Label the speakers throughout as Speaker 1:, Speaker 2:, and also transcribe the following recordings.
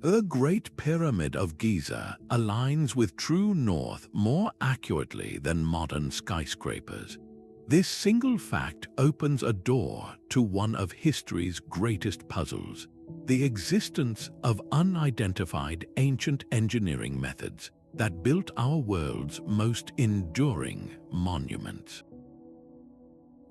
Speaker 1: The Great Pyramid of Giza aligns with true north more accurately than modern skyscrapers. This single fact opens a door to one of history's greatest puzzles: the existence of unidentified ancient engineering methods that built our world's most enduring monuments.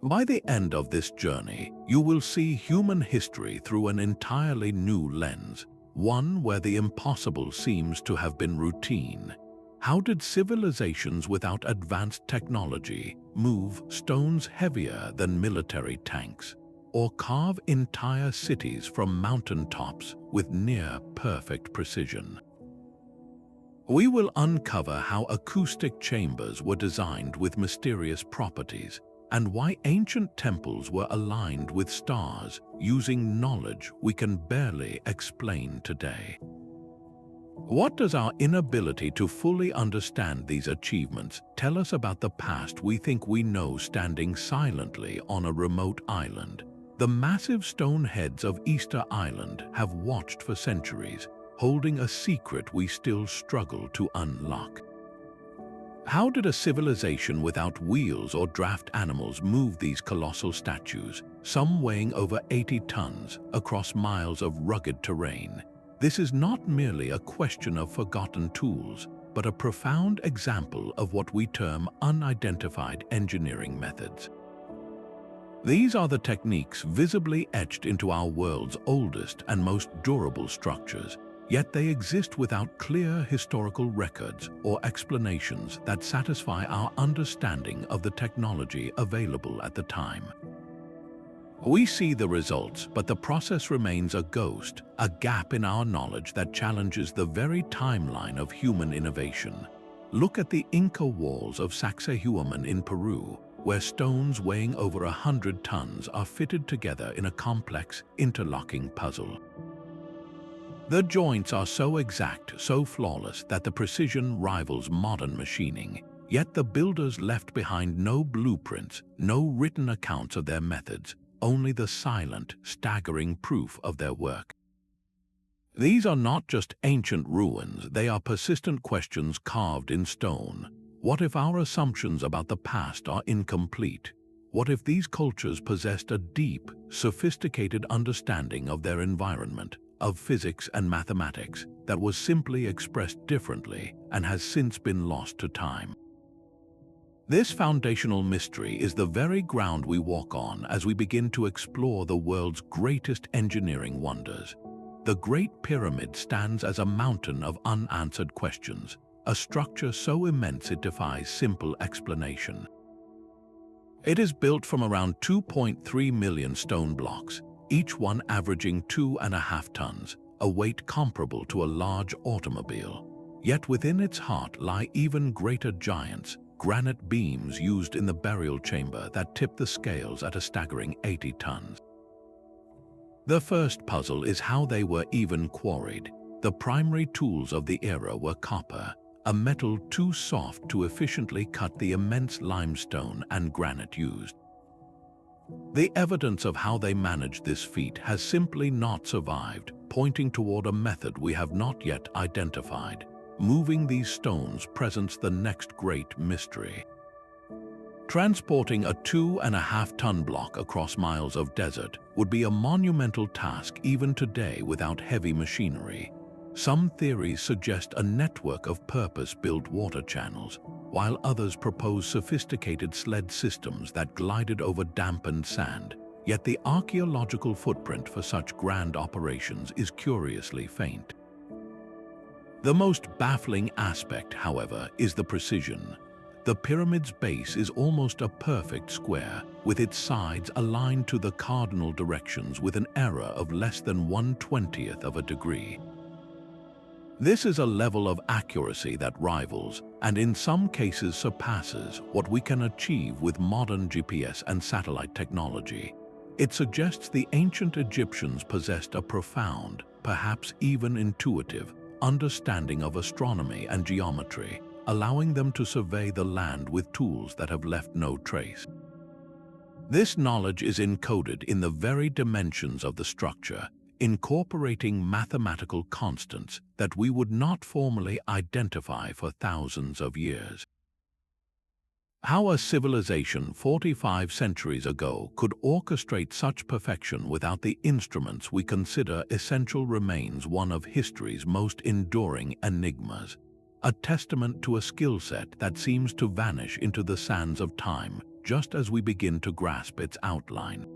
Speaker 1: By the end of this journey, you will see human history through an entirely new lens, one where the impossible seems to have been routine. How did civilizations without advanced technology move stones heavier than military tanks, or carve entire cities from mountain tops with near-perfect precision? We will uncover how acoustic chambers were designed with mysterious properties, and why ancient temples were aligned with stars using knowledge we can barely explain today. What does our inability to fully understand these achievements tell us about the past we think we know standing silently on a remote island? The massive stone heads of Easter Island have watched for centuries, holding a secret we still struggle to unlock. How did a civilization without wheels or draft animals move these colossal statues, some weighing over 80 tons, across miles of rugged terrain? This is not merely a question of forgotten tools, but a profound example of what we term unidentified engineering methods. These are the techniques visibly etched into our world's oldest and most durable structures, yet they exist without clear historical records or explanations that satisfy our understanding of the technology available at the time. We see the results, but the process remains a ghost, a gap in our knowledge that challenges the very timeline of human innovation. Look at the Inca walls of Saxehuaman in Peru, where stones weighing over 100 tons are fitted together in a complex, interlocking puzzle. The joints are so exact, so flawless, that the precision rivals modern machining. Yet the builders left behind no blueprints, no written accounts of their methods, only the silent, staggering proof of their work. These are not just ancient ruins, they are persistent questions carved in stone. What if our assumptions about the past are incomplete? What if these cultures possessed a deep, sophisticated understanding of their environment, of physics and mathematics, that was simply expressed differently and has since been lost to time? This foundational mystery is the very ground we walk on as we begin to explore the world's greatest engineering wonders. The Great Pyramid stands as a mountain of unanswered questions, a structure so immense it defies simple explanation. It is built from around 2.3 million stone blocks, each one averaging 2.5 tons, a weight comparable to a large automobile. Yet within its heart lie even greater giants, granite beams used in the burial chamber that tip the scales at a staggering 80 tons. The first puzzle is how they were even quarried. The primary tools of the era were copper, a metal too soft to efficiently cut the immense limestone and granite used. The evidence of how they managed this feat has simply not survived, pointing toward a method we have not yet identified. Moving these stones presents the next great mystery. Transporting a 2.5-ton block across miles of desert would be a monumental task even today without heavy machinery. Some theories suggest a network of purpose-built water channels, while others propose sophisticated sled systems that glided over dampened sand. Yet the archaeological footprint for such grand operations is curiously faint. The most baffling aspect, however, is the precision. The pyramid's base is almost a perfect square, with its sides aligned to the cardinal directions with an error of less than 1/20th of a degree. This is a level of accuracy that rivals, and in some cases surpasses, what we can achieve with modern GPS and satellite technology. It suggests the ancient Egyptians possessed a profound, perhaps even intuitive, understanding of astronomy and geometry, allowing them to survey the land with tools that have left no trace. This knowledge is encoded in the very dimensions of the structure, incorporating mathematical constants that we would not formally identify for thousands of years. How a civilization 45 centuries ago could orchestrate such perfection without the instruments we consider essential remains one of history's most enduring enigmas, a testament to a skill set that seems to vanish into the sands of time just as we begin to grasp its outline.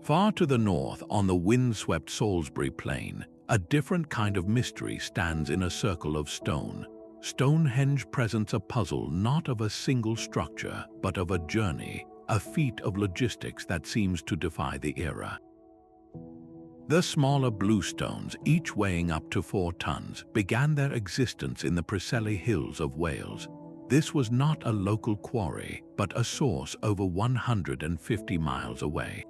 Speaker 1: Far to the north, on the wind-swept Salisbury Plain, a different kind of mystery stands in a circle of stone. Stonehenge presents a puzzle not of a single structure, but of a journey, a feat of logistics that seems to defy the era. The smaller blue stones, each weighing up to 4 tons, began their existence in the Preseli Hills of Wales. This was not a local quarry, but a source over 150 miles away.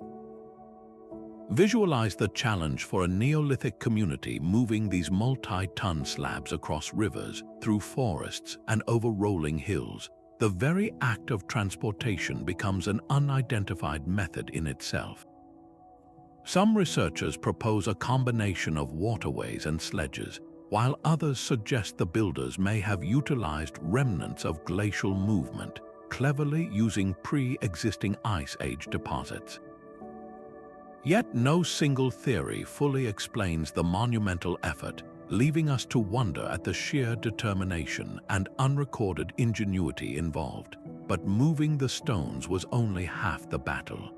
Speaker 1: Visualize the challenge for a Neolithic community moving these multi-ton slabs across rivers, through forests, and over rolling hills. The very act of transportation becomes an unidentified method in itself. Some researchers propose a combination of waterways and sledges, while others suggest the builders may have utilized remnants of glacial movement, cleverly using pre-existing Ice Age deposits. Yet no single theory fully explains the monumental effort, leaving us to wonder at the sheer determination and unrecorded ingenuity involved. But moving the stones was only half the battle.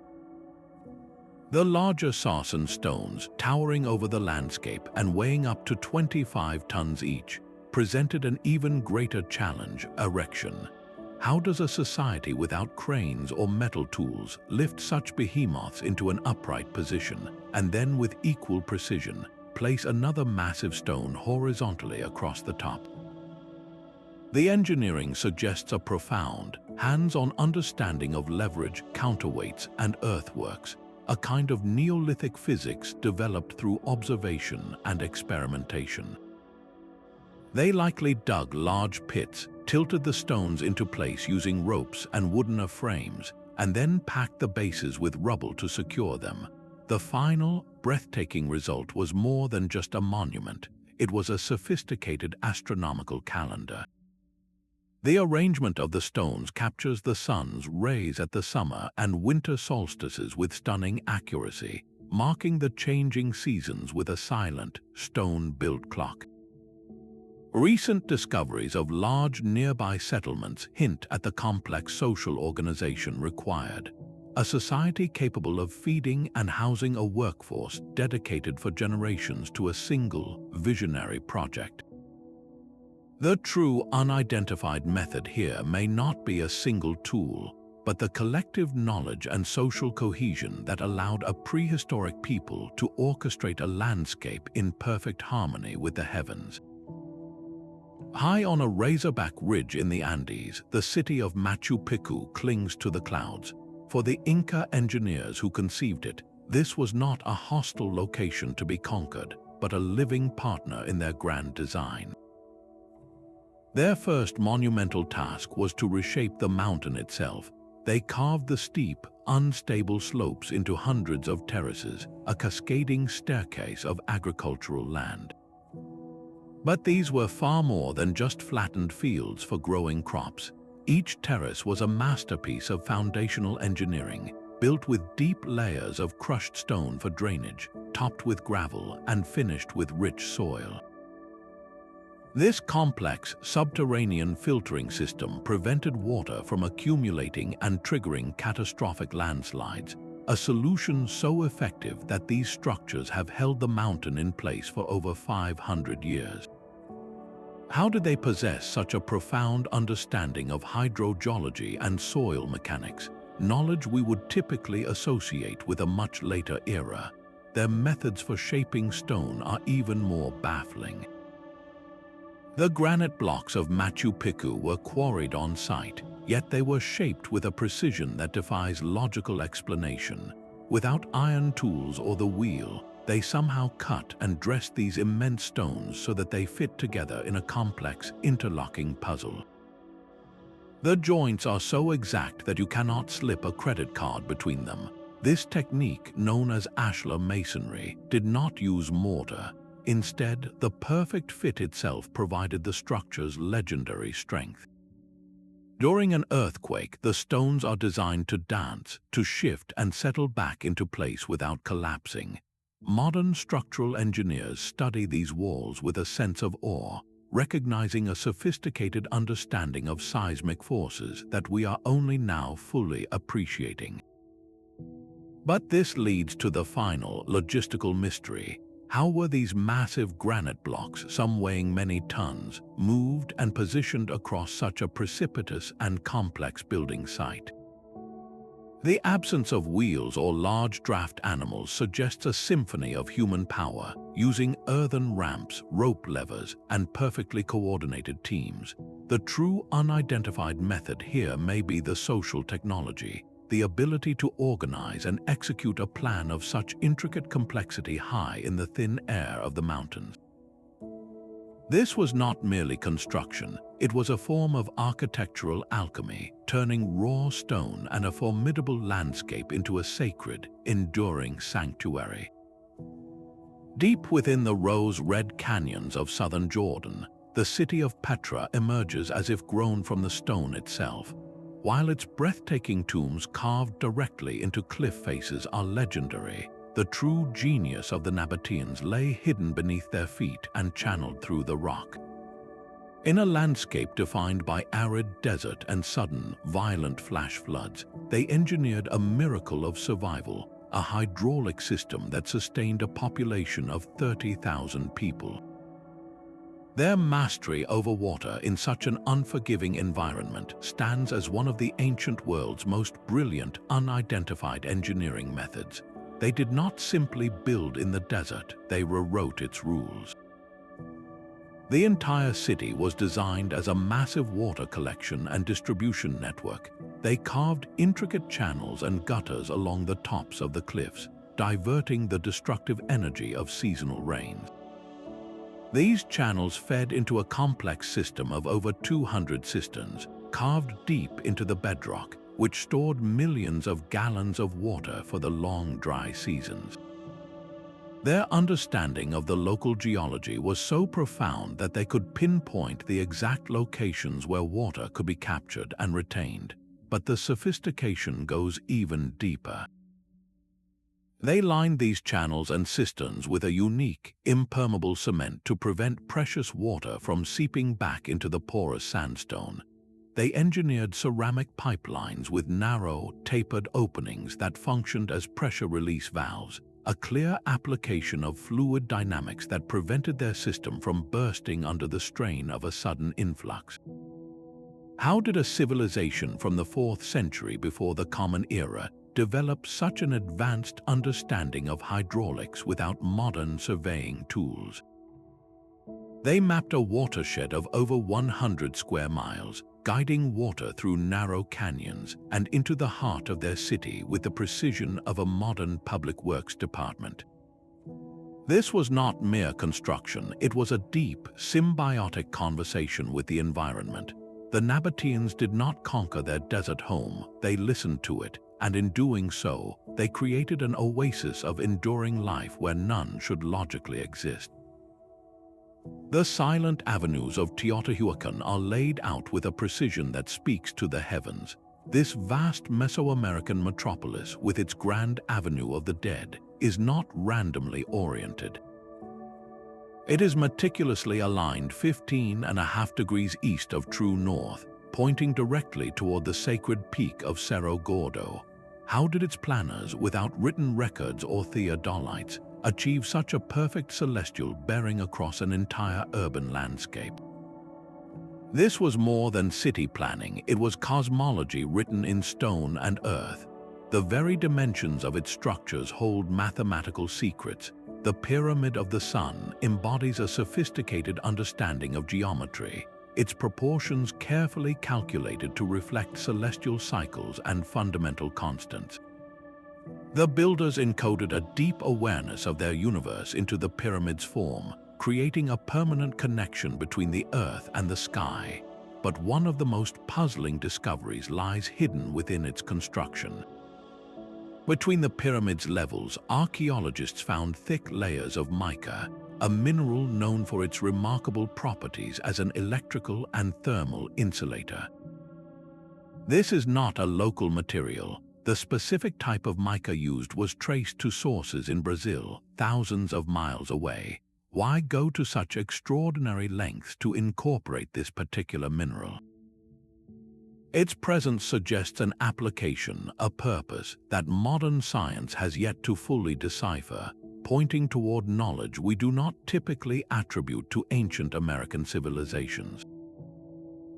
Speaker 1: The larger sarsen stones, towering over the landscape and weighing up to 25 tons each, presented an even greater challenge: erection. How does a society without cranes or metal tools lift such behemoths into an upright position, and then with equal precision, place another massive stone horizontally across the top? The engineering suggests a profound, hands-on understanding of leverage, counterweights, and earthworks, a kind of Neolithic physics developed through observation and experimentation. They likely dug large pits, tilted the stones into place using ropes and wooden frames, and then packed the bases with rubble to secure them. The final, breathtaking result was more than just a monument. It was a sophisticated astronomical calendar. The arrangement of the stones captures the sun's rays at the summer and winter solstices with stunning accuracy, marking the changing seasons with a silent, stone-built clock. Recent discoveries of large nearby settlements hint at the complex social organization required, a society capable of feeding and housing a workforce dedicated for generations to a single, visionary project. The true unidentified method here may not be a single tool, but the collective knowledge and social cohesion that allowed a prehistoric people to orchestrate a landscape in perfect harmony with the heavens. High on a razorback ridge in the Andes, the city of Machu Picchu clings to the clouds. For the Inca engineers who conceived it, this was not a hostile location to be conquered, but a living partner in their grand design. Their first monumental task was to reshape the mountain itself. They carved the steep, unstable slopes into hundreds of terraces, a cascading staircase of agricultural land. But these were far more than just flattened fields for growing crops. Each terrace was a masterpiece of foundational engineering, built with deep layers of crushed stone for drainage, topped with gravel, and finished with rich soil. This complex subterranean filtering system prevented water from accumulating and triggering catastrophic landslides, a solution so effective that these structures have held the mountain in place for over 500 years. How did they possess such a profound understanding of hydrogeology and soil mechanics, knowledge we would typically associate with a much later era? Their methods for shaping stone are even more baffling. The granite blocks of Machu Picchu were quarried on site, yet they were shaped with a precision that defies logical explanation. Without iron tools or the wheel, they somehow cut and dressed these immense stones so that they fit together in a complex, interlocking puzzle. The joints are so exact that you cannot slip a credit card between them. This technique, known as ashlar masonry, did not use mortar. Instead, the perfect fit itself provided the structure's legendary strength. During an earthquake, the stones are designed to dance, to shift and settle back into place without collapsing. Modern structural engineers study these walls with a sense of awe, recognizing a sophisticated understanding of seismic forces that we are only now fully appreciating. But this leads to the final logistical mystery. How were these massive granite blocks, some weighing many tons, moved and positioned across such a precipitous and complex building site? The absence of wheels or large draft animals suggests a symphony of human power, using earthen ramps, rope levers, and perfectly coordinated teams. The true unidentified method here may be the social technology, the ability to organize and execute a plan of such intricate complexity high in the thin air of the mountains. This was not merely construction, it was a form of architectural alchemy, turning raw stone and a formidable landscape into a sacred, enduring sanctuary. Deep within the rose-red canyons of southern Jordan, the city of Petra emerges as if grown from the stone itself. While its breathtaking tombs carved directly into cliff faces are legendary, the true genius of the Nabateans lay hidden beneath their feet and channeled through the rock. In a landscape defined by arid desert and sudden, violent flash floods, they engineered a miracle of survival, a hydraulic system that sustained a population of 30,000 people. Their mastery over water in such an unforgiving environment stands as one of the ancient world's most brilliant, unidentified engineering methods. They did not simply build in the desert, they rewrote its rules. The entire city was designed as a massive water collection and distribution network. They carved intricate channels and gutters along the tops of the cliffs, diverting the destructive energy of seasonal rains. These channels fed into a complex system of over 200 cisterns, carved deep into the bedrock, which stored millions of gallons of water for the long dry seasons. Their understanding of the local geology was so profound that they could pinpoint the exact locations where water could be captured and retained. But the sophistication goes even deeper. They lined these channels and cisterns with a unique, impermeable cement to prevent precious water from seeping back into the porous sandstone. They engineered ceramic pipelines with narrow, tapered openings that functioned as pressure release valves, a clear application of fluid dynamics that prevented their system from bursting under the strain of a sudden influx. How did a civilization from the 4th century before the Common Era develop such an advanced understanding of hydraulics without modern surveying tools? They mapped a watershed of over 100 square miles, guiding water through narrow canyons and into the heart of their city with the precision of a modern public works department. This was not mere construction, it was a deep, symbiotic conversation with the environment. The Nabateans did not conquer their desert home, they listened to it, and in doing so, they created an oasis of enduring life where none should logically exist. The silent avenues of Teotihuacan are laid out with a precision that speaks to the heavens. This vast Mesoamerican metropolis, with its grand avenue of the dead, is not randomly oriented. It is meticulously aligned 15.5 degrees east of true north, pointing directly toward the sacred peak of Cerro Gordo. How did its planners, without written records or theodolites, achieve such a perfect celestial bearing across an entire urban landscape? This was more than city planning, it was cosmology written in stone and earth. The very dimensions of its structures hold mathematical secrets. The Pyramid of the Sun embodies a sophisticated understanding of geometry, its proportions carefully calculated to reflect celestial cycles and fundamental constants. The builders encoded a deep awareness of their universe into the pyramid's form, creating a permanent connection between the earth and the sky. But one of the most puzzling discoveries lies hidden within its construction. Between the pyramid's levels, archaeologists found thick layers of mica, a mineral known for its remarkable properties as an electrical and thermal insulator. This is not a local material. The specific type of mica used was traced to sources in Brazil, thousands of miles away. Why go to such extraordinary lengths to incorporate this particular mineral? Its presence suggests an application, a purpose, that modern science has yet to fully decipher, pointing toward knowledge we do not typically attribute to ancient American civilizations.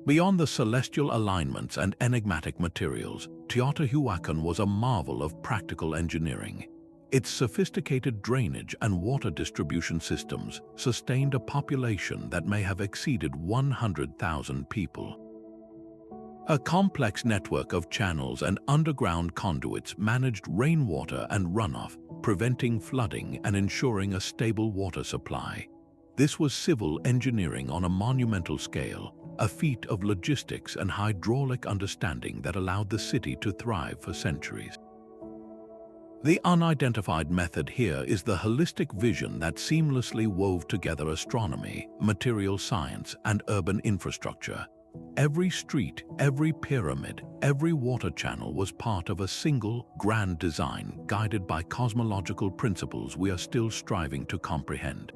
Speaker 1: Beyond the celestial alignments and enigmatic materials, Teotihuacan was a marvel of practical engineering. Its sophisticated drainage and water distribution systems sustained a population that may have exceeded 100,000 people. A complex network of channels and underground conduits managed rainwater and runoff, preventing flooding and ensuring a stable water supply. This was civil engineering on a monumental scale, a feat of logistics and hydraulic understanding that allowed the city to thrive for centuries. The unidentified method here is the holistic vision that seamlessly wove together astronomy, material science, and urban infrastructure. Every street, every pyramid, every water channel was part of a single, grand design guided by cosmological principles we are still striving to comprehend.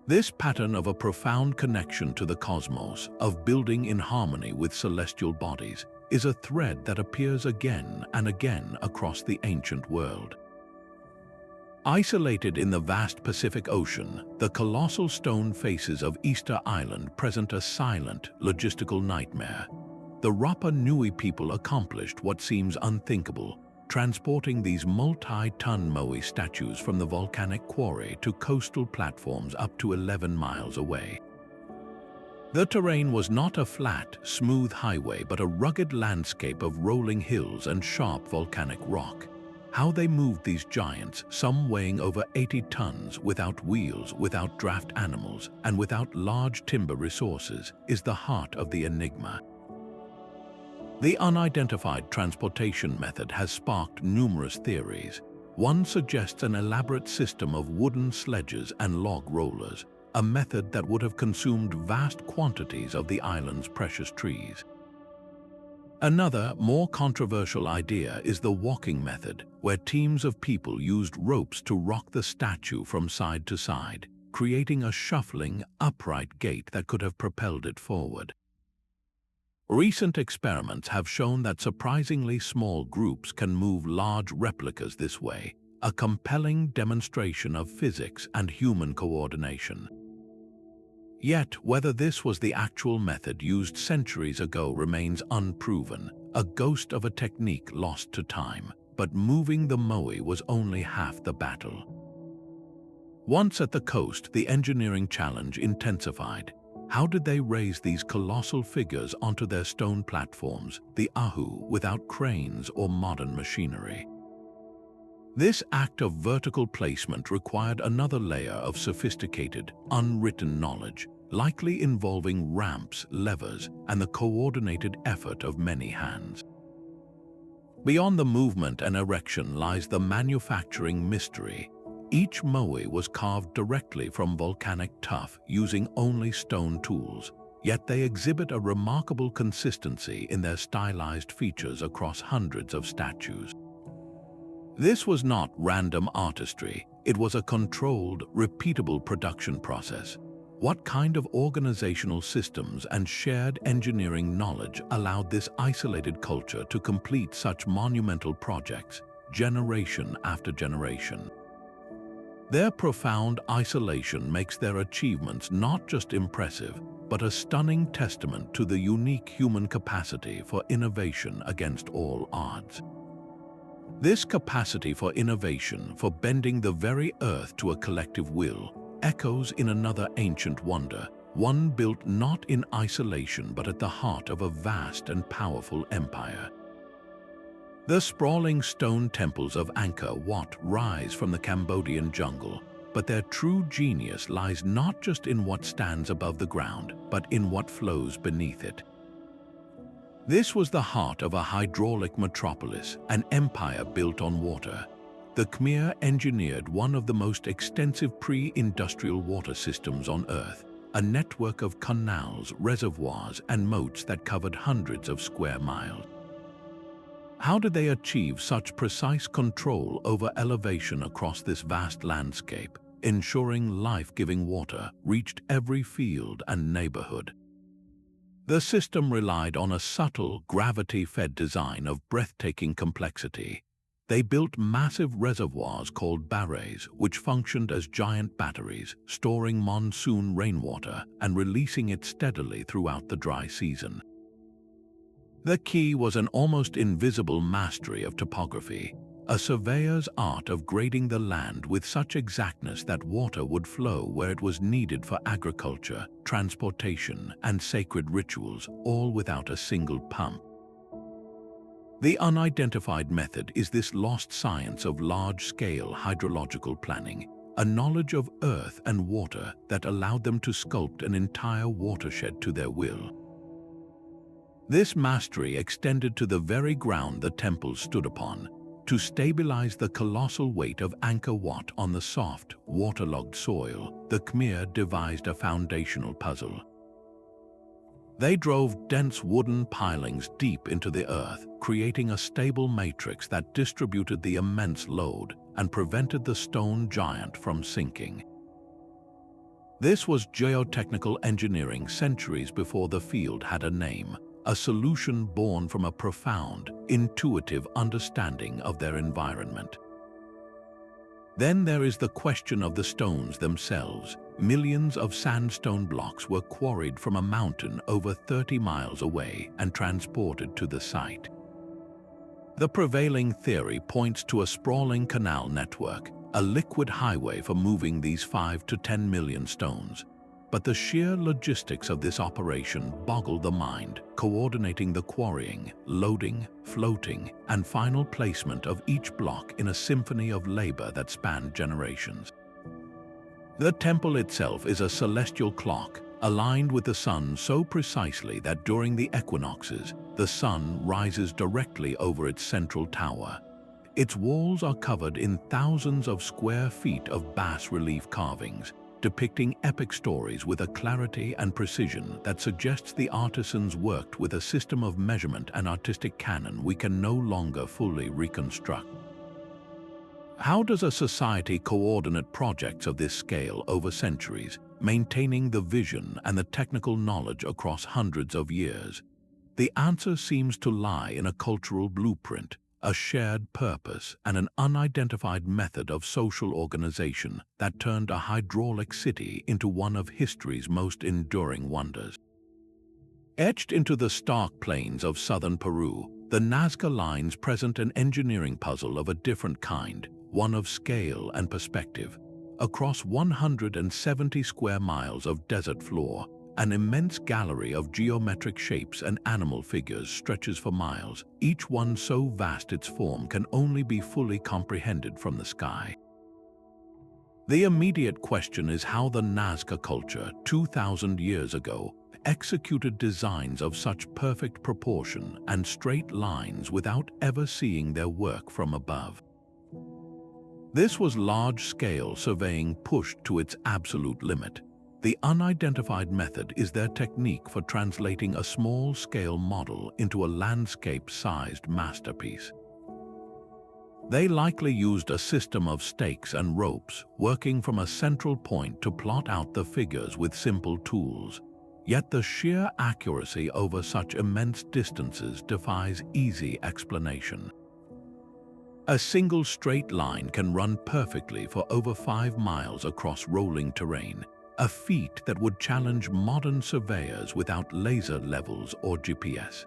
Speaker 1: This pattern of a profound connection to the cosmos, of building in harmony with celestial bodies, is a thread that appears again and again across the ancient world. Isolated in the vast Pacific Ocean, the colossal stone faces of Easter Island present a silent, logistical nightmare. The Rapa Nui people accomplished what seems unthinkable, transporting these multi-ton moai statues from the volcanic quarry to coastal platforms up to 11 miles away. The terrain was not a flat, smooth highway but a rugged landscape of rolling hills and sharp volcanic rock. How they moved these giants, some weighing over 80 tons, without wheels, without draft animals, and without large timber resources, is the heart of the enigma. The unidentified transportation method has sparked numerous theories. One suggests an elaborate system of wooden sledges and log rollers, a method that would have consumed vast quantities of the island's precious trees. Another, more controversial idea is the walking method, where teams of people used ropes to rock the statue from side to side, creating a shuffling, upright gait that could have propelled it forward. Recent experiments have shown that surprisingly small groups can move large replicas this way, a compelling demonstration of physics and human coordination. Yet, whether this was the actual method used centuries ago remains unproven, a ghost of a technique lost to time. But moving the moai was only half the battle. Once at the coast, the engineering challenge intensified. How did they raise these colossal figures onto their stone platforms, the ahu, without cranes or modern machinery? This act of vertical placement required another layer of sophisticated, unwritten knowledge, likely involving ramps, levers, and the coordinated effort of many hands. Beyond the movement and erection lies the manufacturing mystery. Each moai was carved directly from volcanic tuff using only stone tools, yet they exhibit a remarkable consistency in their stylized features across hundreds of statues. This was not random artistry, it was a controlled, repeatable production process. What kind of organizational systems and shared engineering knowledge allowed this isolated culture to complete such monumental projects, generation after generation? Their profound isolation makes their achievements not just impressive, but a stunning testament to the unique human capacity for innovation against all odds. This capacity for innovation, for bending the very earth to a collective will, echoes in another ancient wonder, one built not in isolation but at the heart of a vast and powerful empire. The sprawling stone temples of Angkor Wat rise from the Cambodian jungle, but their true genius lies not just in what stands above the ground, but in what flows beneath it. This was the heart of a hydraulic metropolis, an empire built on water. The Khmer engineered one of the most extensive pre-industrial water systems on Earth, a network of canals, reservoirs, and moats that covered hundreds of square miles. How did they achieve such precise control over elevation across this vast landscape, ensuring life-giving water reached every field and neighborhood? The system relied on a subtle, gravity-fed design of breathtaking complexity. They built massive reservoirs called barrages, which functioned as giant batteries, storing monsoon rainwater and releasing it steadily throughout the dry season. The key was an almost invisible mastery of topography, a surveyor's art of grading the land with such exactness that water would flow where it was needed for agriculture, transportation, and sacred rituals, all without a single pump. The unidentified method is this lost science of large-scale hydrological planning, a knowledge of earth and water that allowed them to sculpt an entire watershed to their will. This mastery extended to the very ground the temples stood upon. To stabilize the colossal weight of Angkor Wat on the soft, waterlogged soil, the Khmer devised a foundational puzzle. They drove dense wooden pilings deep into the earth, creating a stable matrix that distributed the immense load and prevented the stone giant from sinking. This was geotechnical engineering centuries before the field had a name, a solution born from a profound, intuitive understanding of their environment. Then there is the question of the stones themselves. Millions of sandstone blocks were quarried from a mountain over 30 miles away and transported to the site. The prevailing theory points to a sprawling canal network, a liquid highway for moving these 5 to 10 million stones. But the sheer logistics of this operation boggle the mind, coordinating the quarrying, loading, floating, and final placement of each block in a symphony of labor that spanned generations. The temple itself is a celestial clock, aligned with the sun so precisely that during the equinoxes, the sun rises directly over its central tower. Its walls are covered in thousands of square feet of bas-relief carvings, depicting epic stories with a clarity and precision that suggests the artisans worked with a system of measurement and artistic canon we can no longer fully reconstruct. How does a society coordinate projects of this scale over centuries, maintaining the vision and the technical knowledge across hundreds of years? The answer seems to lie in a cultural blueprint, a shared purpose, and an unidentified method of social organization that turned a hydraulic city into one of history's most enduring wonders. Etched into the stark plains of southern Peru, the Nazca lines present an engineering puzzle of a different kind, one of scale and perspective. Across 170 square miles of desert floor, an immense gallery of geometric shapes and animal figures stretches for miles, each one so vast its form can only be fully comprehended from the sky. The immediate question is how the Nazca culture, 2,000 years ago, executed designs of such perfect proportion and straight lines without ever seeing their work from above. This was large-scale surveying pushed to its absolute limit. The unidentified method is their technique for translating a small-scale model into a landscape-sized masterpiece. They likely used a system of stakes and ropes, working from a central point to plot out the figures with simple tools. Yet the sheer accuracy over such immense distances defies easy explanation. A single straight line can run perfectly for over 5 miles across rolling terrain, a feat that would challenge modern surveyors without laser levels or GPS.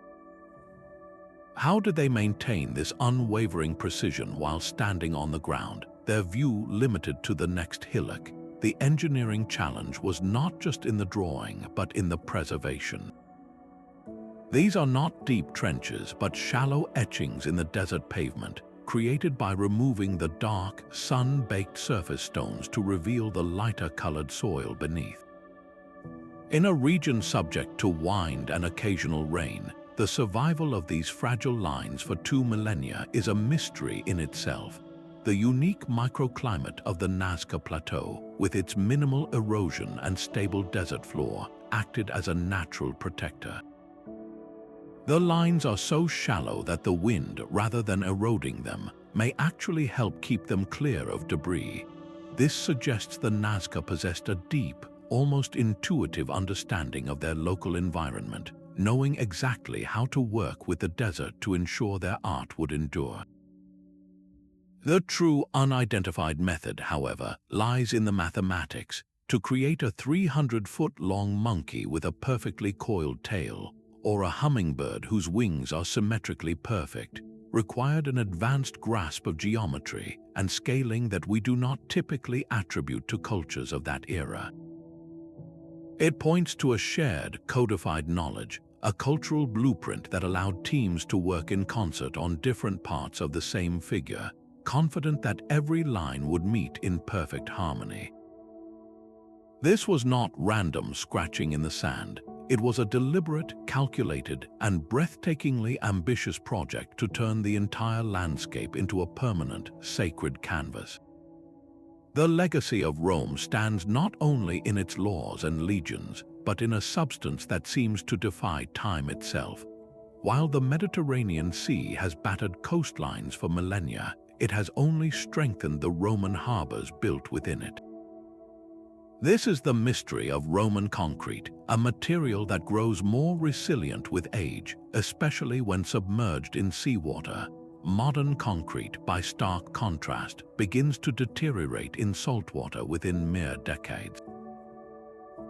Speaker 1: How did they maintain this unwavering precision while standing on the ground, their view limited to the next hillock? The engineering challenge was not just in the drawing, but in the preservation. These are not deep trenches, but shallow etchings in the desert pavement, created by removing the dark, sun-baked surface stones to reveal the lighter-colored soil beneath. In a region subject to wind and occasional rain, the survival of these fragile lines for 2 millennia is a mystery in itself. The unique microclimate of the Nazca Plateau, with its minimal erosion and stable desert floor, acted as a natural protector. The lines are so shallow that the wind, rather than eroding them, may actually help keep them clear of debris. This suggests the Nazca possessed a deep, almost intuitive understanding of their local environment, knowing exactly how to work with the desert to ensure their art would endure. The true unidentified method, however, lies in the mathematics. To create a 300-foot-long monkey with a perfectly coiled tail, or a hummingbird whose wings are symmetrically perfect, required an advanced grasp of geometry and scaling that we do not typically attribute to cultures of that era. It points to a shared, codified knowledge, a cultural blueprint that allowed teams to work in concert on different parts of the same figure, confident that every line would meet in perfect harmony. This was not random scratching in the sand. It was a deliberate, calculated, and breathtakingly ambitious project to turn the entire landscape into a permanent, sacred canvas. The legacy of Rome stands not only in its laws and legions, but in a substance that seems to defy time itself. While the Mediterranean Sea has battered coastlines for millennia, it has only strengthened the Roman harbors built within it. This is the mystery of Roman concrete, a material that grows more resilient with age, especially when submerged in seawater. Modern concrete, by stark contrast, begins to deteriorate in saltwater within mere decades.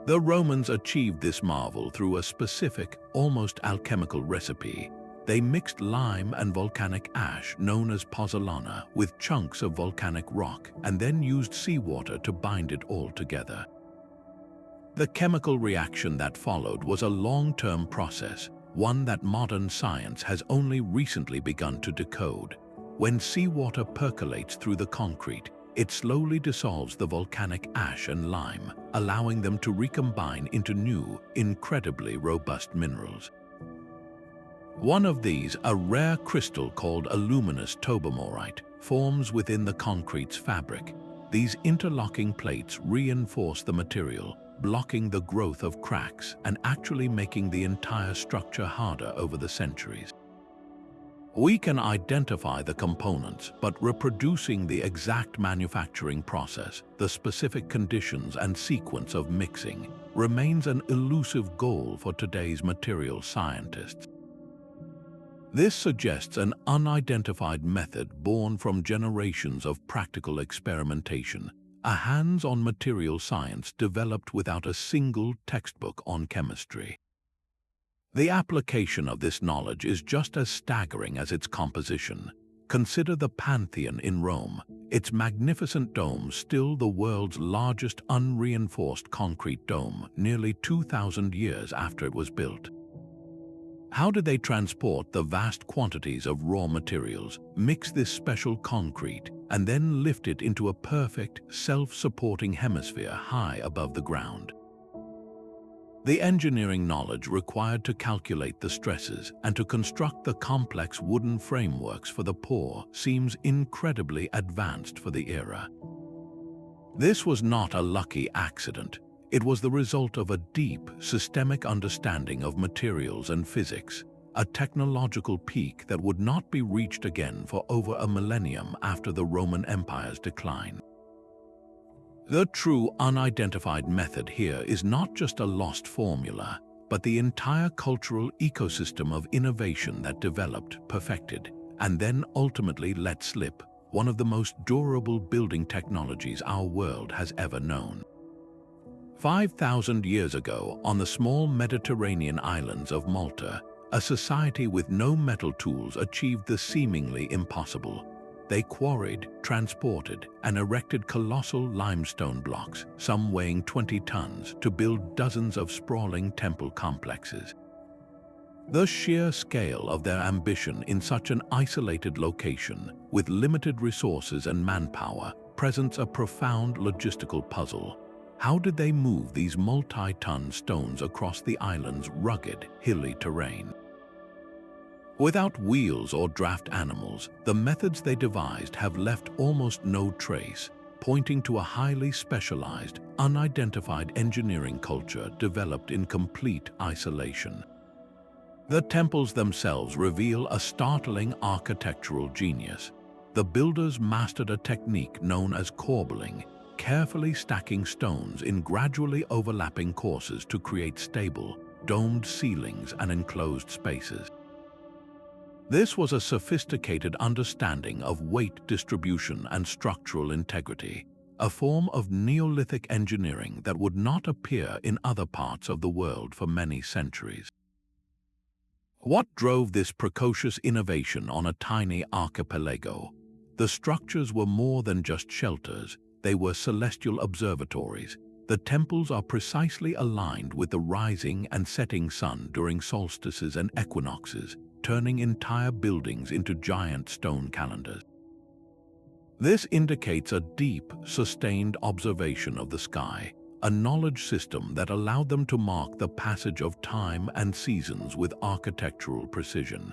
Speaker 1: The Romans achieved this marvel through a specific, almost alchemical recipe. They mixed lime and volcanic ash, known as pozzolana, with chunks of volcanic rock, and then used seawater to bind it all together. The chemical reaction that followed was a long-term process, one that modern science has only recently begun to decode. When seawater percolates through the concrete, it slowly dissolves the volcanic ash and lime, allowing them to recombine into new, incredibly robust minerals. One of these, a rare crystal called aluminous tobamorite, forms within the concrete's fabric. These interlocking plates reinforce the material, blocking the growth of cracks and actually making the entire structure harder over the centuries. We can identify the components, but reproducing the exact manufacturing process, the specific conditions and sequence of mixing, remains an elusive goal for today's material scientists. This suggests an unidentified method born from generations of practical experimentation, a hands-on material science developed without a single textbook on chemistry. The application of this knowledge is just as staggering as its composition. Consider the Pantheon in Rome, its magnificent dome still the world's largest unreinforced concrete dome, nearly 2,000 years after it was built. How did they transport the vast quantities of raw materials, mix this special concrete, and then lift it into a perfect, self-supporting hemisphere high above the ground? The engineering knowledge required to calculate the stresses and to construct the complex wooden frameworks for the poor seems incredibly advanced for the era. This was not a lucky accident. It was the result of a deep, systemic understanding of materials and physics, a technological peak that would not be reached again for over a millennium after the Roman Empire's decline. The true unidentified method here is not just a lost formula, but the entire cultural ecosystem of innovation that developed, perfected, and then ultimately let slip one of the most durable building technologies our world has ever known. 5,000 years ago, on the small Mediterranean islands of Malta, a society with no metal tools achieved the seemingly impossible. They quarried, transported, and erected colossal limestone blocks, some weighing 20 tons, to build dozens of sprawling temple complexes. The sheer scale of their ambition in such an isolated location, with limited resources and manpower, presents a profound logistical puzzle. How did they move these multi-ton stones across the island's rugged, hilly terrain? Without wheels or draft animals, the methods they devised have left almost no trace, pointing to a highly specialized, unidentified engineering culture developed in complete isolation. The temples themselves reveal a startling architectural genius. The builders mastered a technique known as corbelling, carefully stacking stones in gradually overlapping courses to create stable, domed ceilings and enclosed spaces. This was a sophisticated understanding of weight distribution and structural integrity, a form of Neolithic engineering that would not appear in other parts of the world for many centuries. What drove this precocious innovation on a tiny archipelago? The structures were more than just shelters, they were celestial observatories. The temples are precisely aligned with the rising and setting sun during solstices and equinoxes, turning entire buildings into giant stone calendars. This indicates a deep, sustained observation of the sky, a knowledge system that allowed them to mark the passage of time and seasons with architectural precision.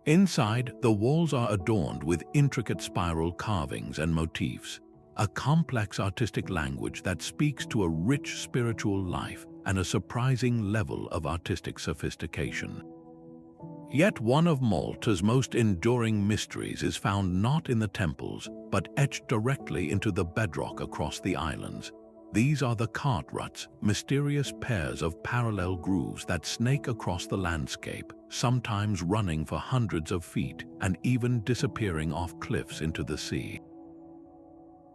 Speaker 1: Inside, the walls are adorned with intricate spiral carvings and motifs, a complex artistic language that speaks to a rich spiritual life and a surprising level of artistic sophistication. Yet one of Malta's most enduring mysteries is found not in the temples, but etched directly into the bedrock across the islands. These are the cart ruts, mysterious pairs of parallel grooves that snake across the landscape, sometimes running for hundreds of feet and even disappearing off cliffs into the sea.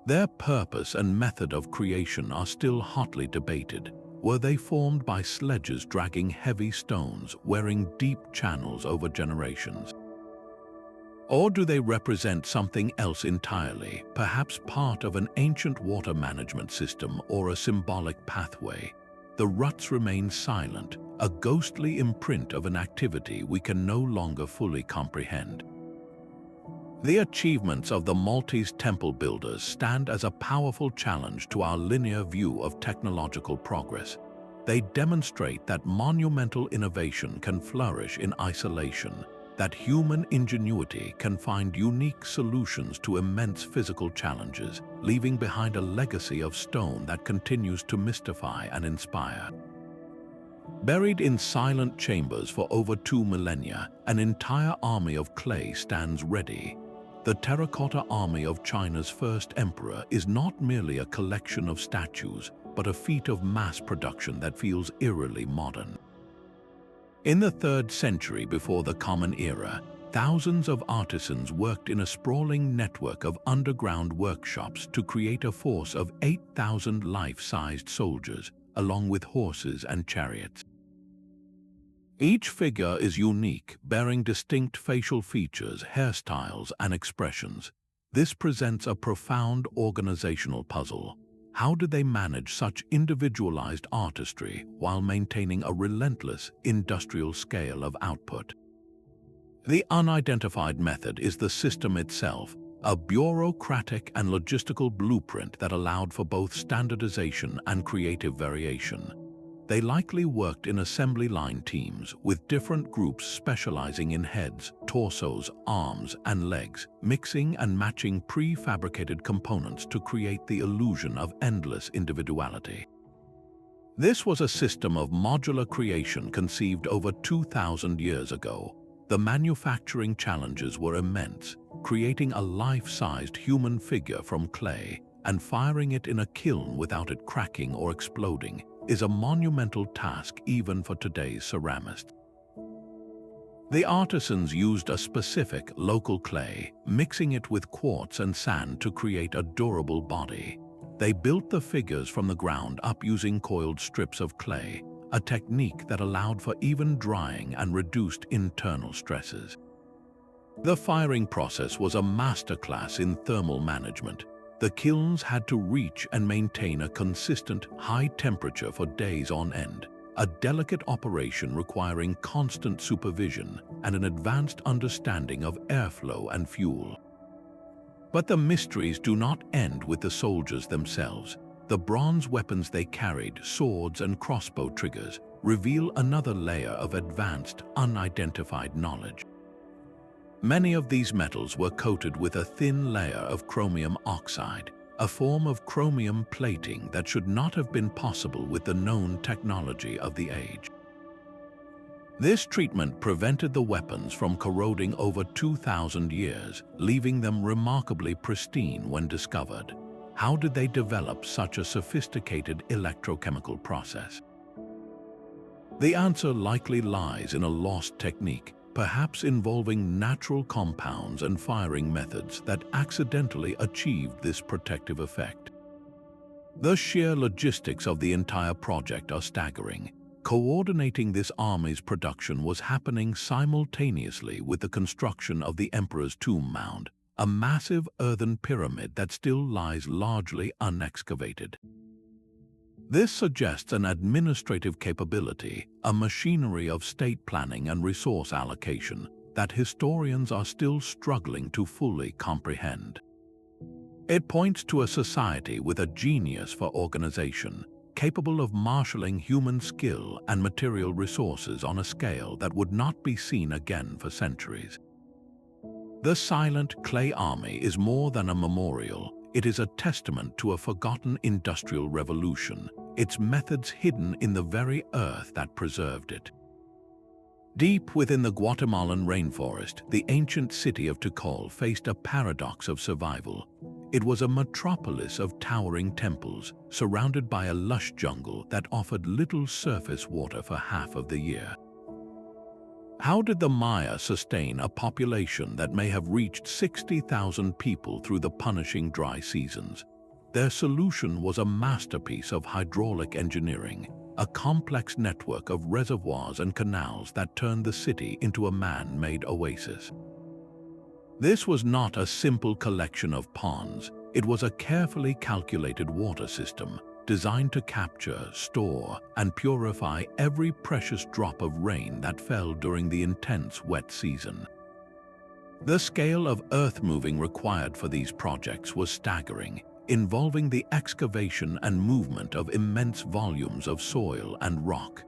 Speaker 1: Their purpose and method of creation are still hotly debated. Were they formed by sledges dragging heavy stones, wearing deep channels over generations? Or do they represent something else entirely, perhaps part of an ancient water management system or a symbolic pathway? The ruts remain silent, a ghostly imprint of an activity we can no longer fully comprehend. The achievements of the Maltese temple builders stand as a powerful challenge to our linear view of technological progress. They demonstrate that monumental innovation can flourish in isolation, that human ingenuity can find unique solutions to immense physical challenges, leaving behind a legacy of stone that continues to mystify and inspire. Buried in silent chambers for over 2 millennia, an entire army of clay stands ready. The terracotta army of China's first emperor is not merely a collection of statues, but a feat of mass production that feels eerily modern. In the 3rd century before the Common Era, thousands of artisans worked in a sprawling network of underground workshops to create a force of 8,000 life-sized soldiers, along with horses and chariots. Each figure is unique, bearing distinct facial features, hairstyles, and expressions. This presents a profound organizational puzzle. How did they manage such individualized artistry while maintaining a relentless industrial scale of output? The unidentified method is the system itself, a bureaucratic and logistical blueprint that allowed for both standardization and creative variation. They likely worked in assembly line teams, with different groups specializing in heads, torsos, arms, and legs, mixing and matching prefabricated components to create the illusion of endless individuality. This was a system of modular creation conceived over 2,000 years ago. The manufacturing challenges were immense, creating a life-sized human figure from clay and firing it in a kiln without it cracking or exploding is a monumental task even for today's ceramists. The artisans used a specific local clay, mixing it with quartz and sand to create a durable body. They built the figures from the ground up using coiled strips of clay, a technique that allowed for even drying and reduced internal stresses. The firing process was a masterclass in thermal management. The kilns had to reach and maintain a consistent, high temperature for days on end, a delicate operation requiring constant supervision and an advanced understanding of airflow and fuel. But the mysteries do not end with the soldiers themselves. The bronze weapons they carried, swords and crossbow triggers, reveal another layer of advanced, unidentified knowledge. Many of these metals were coated with a thin layer of chromium oxide, a form of chromium plating that should not have been possible with the known technology of the age. This treatment prevented the weapons from corroding over 2,000 years, leaving them remarkably pristine when discovered. How did they develop such a sophisticated electrochemical process? The answer likely lies in a lost technique, perhaps involving natural compounds and firing methods that accidentally achieved this protective effect. The sheer logistics of the entire project are staggering. Coordinating this army's production was happening simultaneously with the construction of the Emperor's Tomb Mound, a massive earthen pyramid that still lies largely unexcavated. This suggests an administrative capability, a machinery of state planning and resource allocation that historians are still struggling to fully comprehend. It points to a society with a genius for organization, capable of marshalling human skill and material resources on a scale that would not be seen again for centuries. The silent clay army is more than a memorial. It is a testament to a forgotten industrial revolution, its methods hidden in the very earth that preserved it. Deep within the Guatemalan rainforest, the ancient city of Tikal faced a paradox of survival. It was a metropolis of towering temples, surrounded by a lush jungle that offered little surface water for half of the year. How did the Maya sustain a population that may have reached 60,000 people through the punishing dry seasons? Their solution was a masterpiece of hydraulic engineering, a complex network of reservoirs and canals that turned the city into a man-made oasis. This was not a simple collection of ponds. It was a carefully calculated water system designed to capture, store, and purify every precious drop of rain that fell during the intense wet season. The scale of earth-moving required for these projects was staggering, involving the excavation and movement of immense volumes of soil and rock.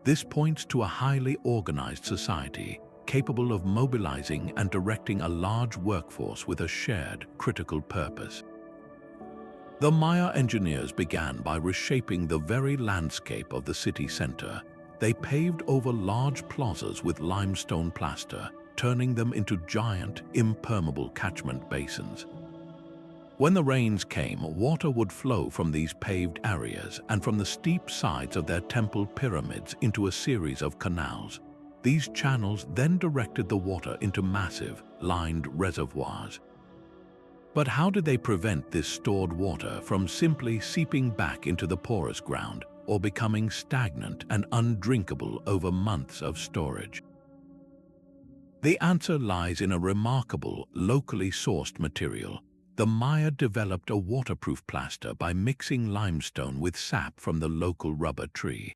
Speaker 1: This points to a highly organized society, capable of mobilizing and directing a large workforce with a shared, critical purpose. The Maya engineers began by reshaping the very landscape of the city center. They paved over large plazas with limestone plaster, turning them into giant, impermeable catchment basins. When the rains came, water would flow from these paved areas and from the steep sides of their temple pyramids into a series of canals. These channels then directed the water into massive, lined reservoirs. But how did they prevent this stored water from simply seeping back into the porous ground or becoming stagnant and undrinkable over months of storage? The answer lies in a remarkable, locally sourced material. The Maya developed a waterproof plaster by mixing limestone with sap from the local rubber tree.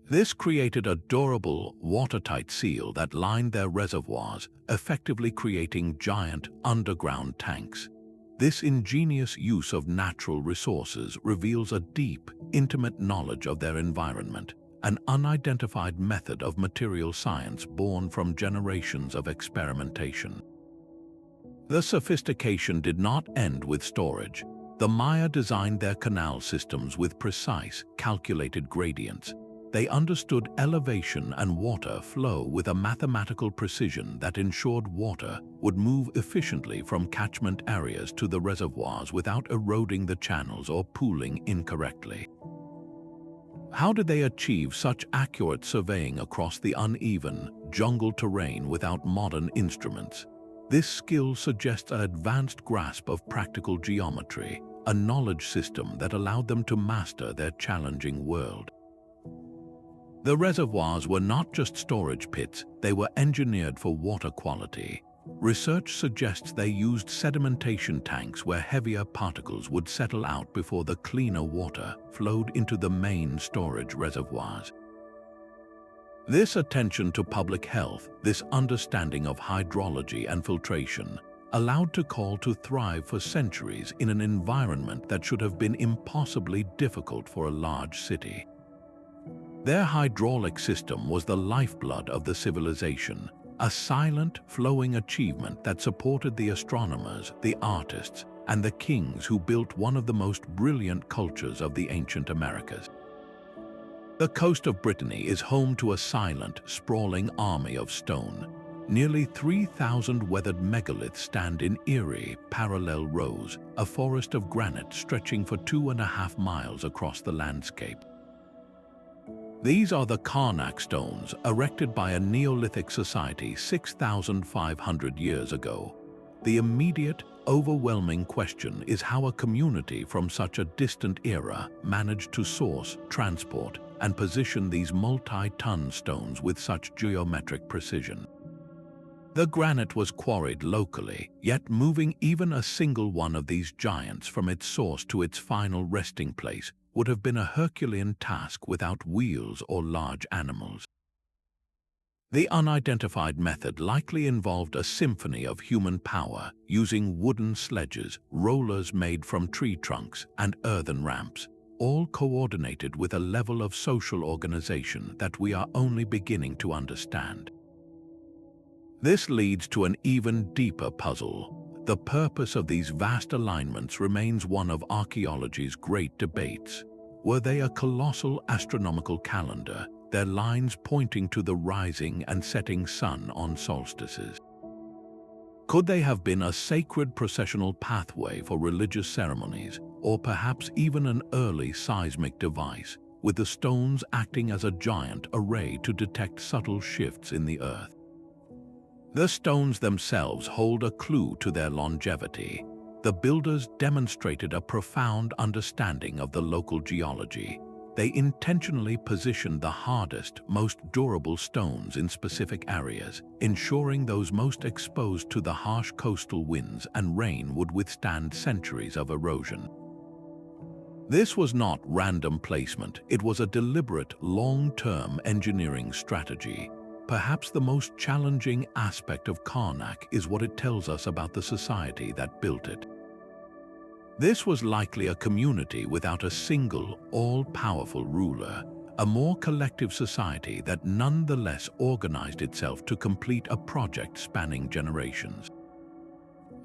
Speaker 1: This created a durable, watertight seal that lined their reservoirs, effectively creating giant underground tanks. This ingenious use of natural resources reveals a deep, intimate knowledge of their environment, an unidentified method of material science born from generations of experimentation. The sophistication did not end with storage. The Maya designed their canal systems with precise, calculated gradients. They understood elevation and water flow with a mathematical precision that ensured water would move efficiently from catchment areas to the reservoirs without eroding the channels or pooling incorrectly. How did they achieve such accurate surveying across the uneven, jungle terrain without modern instruments? This skill suggests an advanced grasp of practical geometry, a knowledge system that allowed them to master their challenging world. The reservoirs were not just storage pits, they were engineered for water quality. Research suggests they used sedimentation tanks where heavier particles would settle out before the cleaner water flowed into the main storage reservoirs. This attention to public health, this understanding of hydrology and filtration, allowed Tikal to thrive for centuries in an environment that should have been impossibly difficult for a large city. Their hydraulic system was the lifeblood of the civilization, a silent, flowing achievement that supported the astronomers, the artists, and the kings who built one of the most brilliant cultures of the ancient Americas. The coast of Brittany is home to a silent, sprawling army of stone. Nearly 3,000 weathered megaliths stand in eerie, parallel rows, a forest of granite stretching for 2.5 miles across the landscape. These are the Karnak stones, erected by a Neolithic society 6,500 years ago. The immediate, overwhelming question is how a community from such a distant era managed to source, transport, and position these multi-ton stones with such geometric precision. The granite was quarried locally, yet moving even a single one of these giants from its source to its final resting place would have been a Herculean task without wheels or large animals. The unidentified method likely involved a symphony of human power using wooden sledges, rollers made from tree trunks, and earthen ramps, all coordinated with a level of social organization that we are only beginning to understand. This leads to an even deeper puzzle. The purpose of these vast alignments remains one of archaeology's great debates. Were they a colossal astronomical calendar, their lines pointing to the rising and setting sun on solstices? Could they have been a sacred processional pathway for religious ceremonies, or perhaps even an early seismic device, with the stones acting as a giant array to detect subtle shifts in the earth? The stones themselves hold a clue to their longevity. The builders demonstrated a profound understanding of the local geology. They intentionally positioned the hardest, most durable stones in specific areas, ensuring those most exposed to the harsh coastal winds and rain would withstand centuries of erosion. This was not random placement, it was a deliberate, long-term engineering strategy. Perhaps the most challenging aspect of Karnak is what it tells us about the society that built it. This was likely a community without a single, all-powerful ruler, a more collective society that nonetheless organized itself to complete a project spanning generations.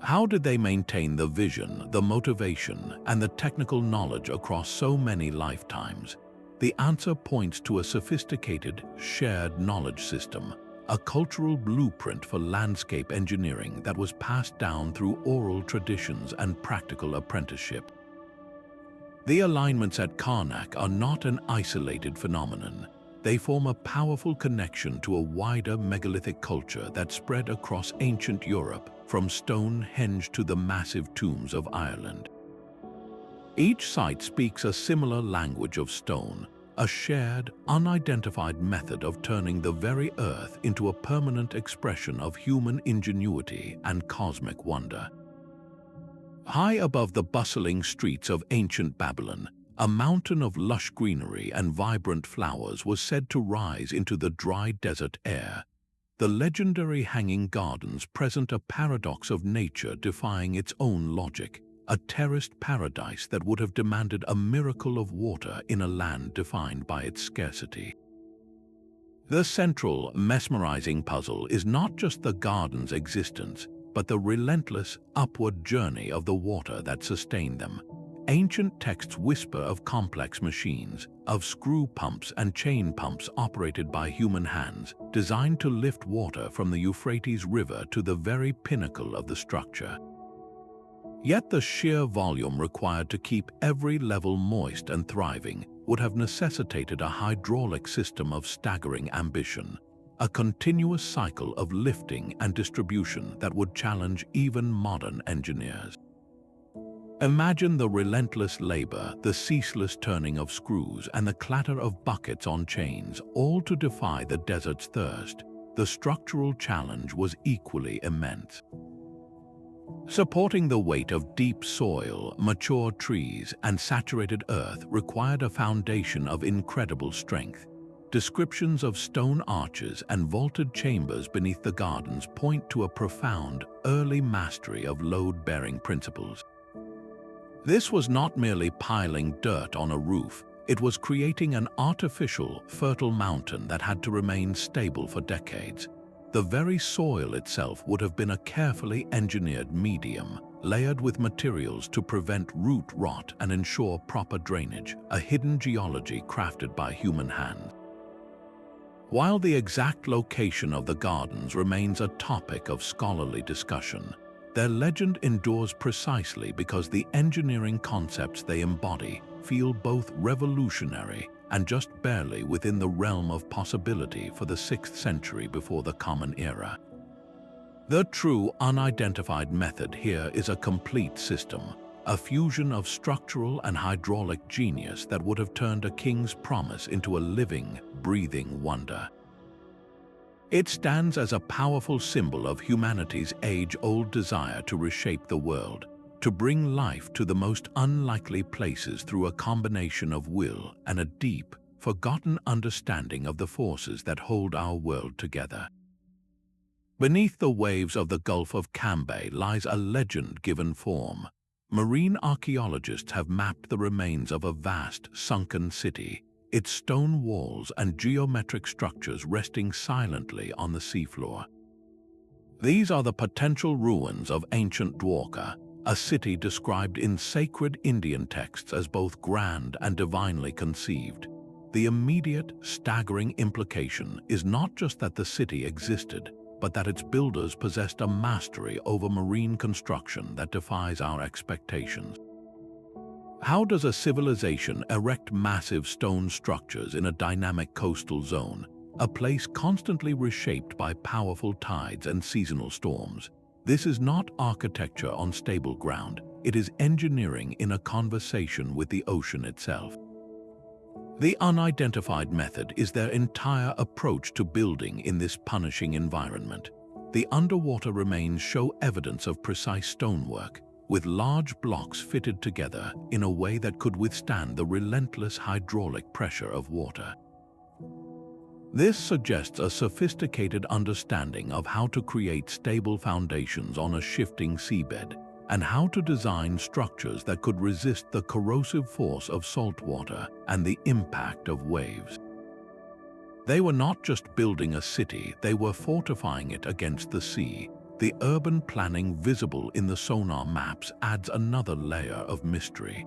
Speaker 1: How did they maintain the vision, the motivation, and the technical knowledge across so many lifetimes? The answer points to a sophisticated, shared knowledge system, a cultural blueprint for landscape engineering that was passed down through oral traditions and practical apprenticeship. The alignments at Karnak are not an isolated phenomenon. They form a powerful connection to a wider megalithic culture that spread across ancient Europe, from Stonehenge to the massive tombs of Ireland. Each site speaks a similar language of stone, a shared, unidentified method of turning the very earth into a permanent expression of human ingenuity and cosmic wonder. High above the bustling streets of ancient Babylon, a mountain of lush greenery and vibrant flowers was said to rise into the dry desert air. The legendary hanging gardens present a paradox of nature defying its own logic, a terraced paradise that would have demanded a miracle of water in a land defined by its scarcity. The central, mesmerizing puzzle is not just the garden's existence, but the relentless, upward journey of the water that sustained them. Ancient texts whisper of complex machines, of screw pumps and chain pumps operated by human hands, designed to lift water from the Euphrates River to the very pinnacle of the structure. Yet the sheer volume required to keep every level moist and thriving would have necessitated a hydraulic system of staggering ambition, a continuous cycle of lifting and distribution that would challenge even modern engineers. Imagine the relentless labor, the ceaseless turning of screws, and the clatter of buckets on chains, all to defy the desert's thirst. The structural challenge was equally immense. Supporting the weight of deep soil, mature trees, and saturated earth required a foundation of incredible strength. Descriptions of stone arches and vaulted chambers beneath the gardens point to a profound, early mastery of load-bearing principles. This was not merely piling dirt on a roof, It was creating an artificial, fertile mountain that had to remain stable for decades. The very soil itself would have been a carefully engineered medium, layered with materials to prevent root rot and ensure proper drainage, a hidden geology crafted by human hands. While the exact location of the gardens remains a topic of scholarly discussion, their legend endures precisely because the engineering concepts they embody feel both revolutionary and just barely within the realm of possibility for the 6th century before the Common Era. The true unidentified method here is a complete system, a fusion of structural and hydraulic genius that would have turned a king's promise into a living, breathing wonder. It stands as a powerful symbol of humanity's age-old desire to reshape the world, to bring life to the most unlikely places through a combination of will and a deep, forgotten understanding of the forces that hold our world together. Beneath the waves of the Gulf of Cambay lies a legend given form. Marine archaeologists have mapped the remains of a vast, sunken city, its stone walls and geometric structures resting silently on the seafloor. These are the potential ruins of ancient Dwarka, a city described in sacred Indian texts as both grand and divinely conceived. The immediate, staggering implication is not just that the city existed, but that its builders possessed a mastery over marine construction that defies our expectations. How does a civilization erect massive stone structures in a dynamic coastal zone, a place constantly reshaped by powerful tides and seasonal storms? This is not architecture on stable ground, it is engineering in a conversation with the ocean itself. The unidentified method is their entire approach to building in this punishing environment. The underwater remains show evidence of precise stonework, with large blocks fitted together in a way that could withstand the relentless hydraulic pressure of water. This suggests a sophisticated understanding of how to create stable foundations on a shifting seabed, and how to design structures that could resist the corrosive force of salt water and the impact of waves. They were not just building a city, they were fortifying it against the sea. The urban planning visible in the sonar maps adds another layer of mystery.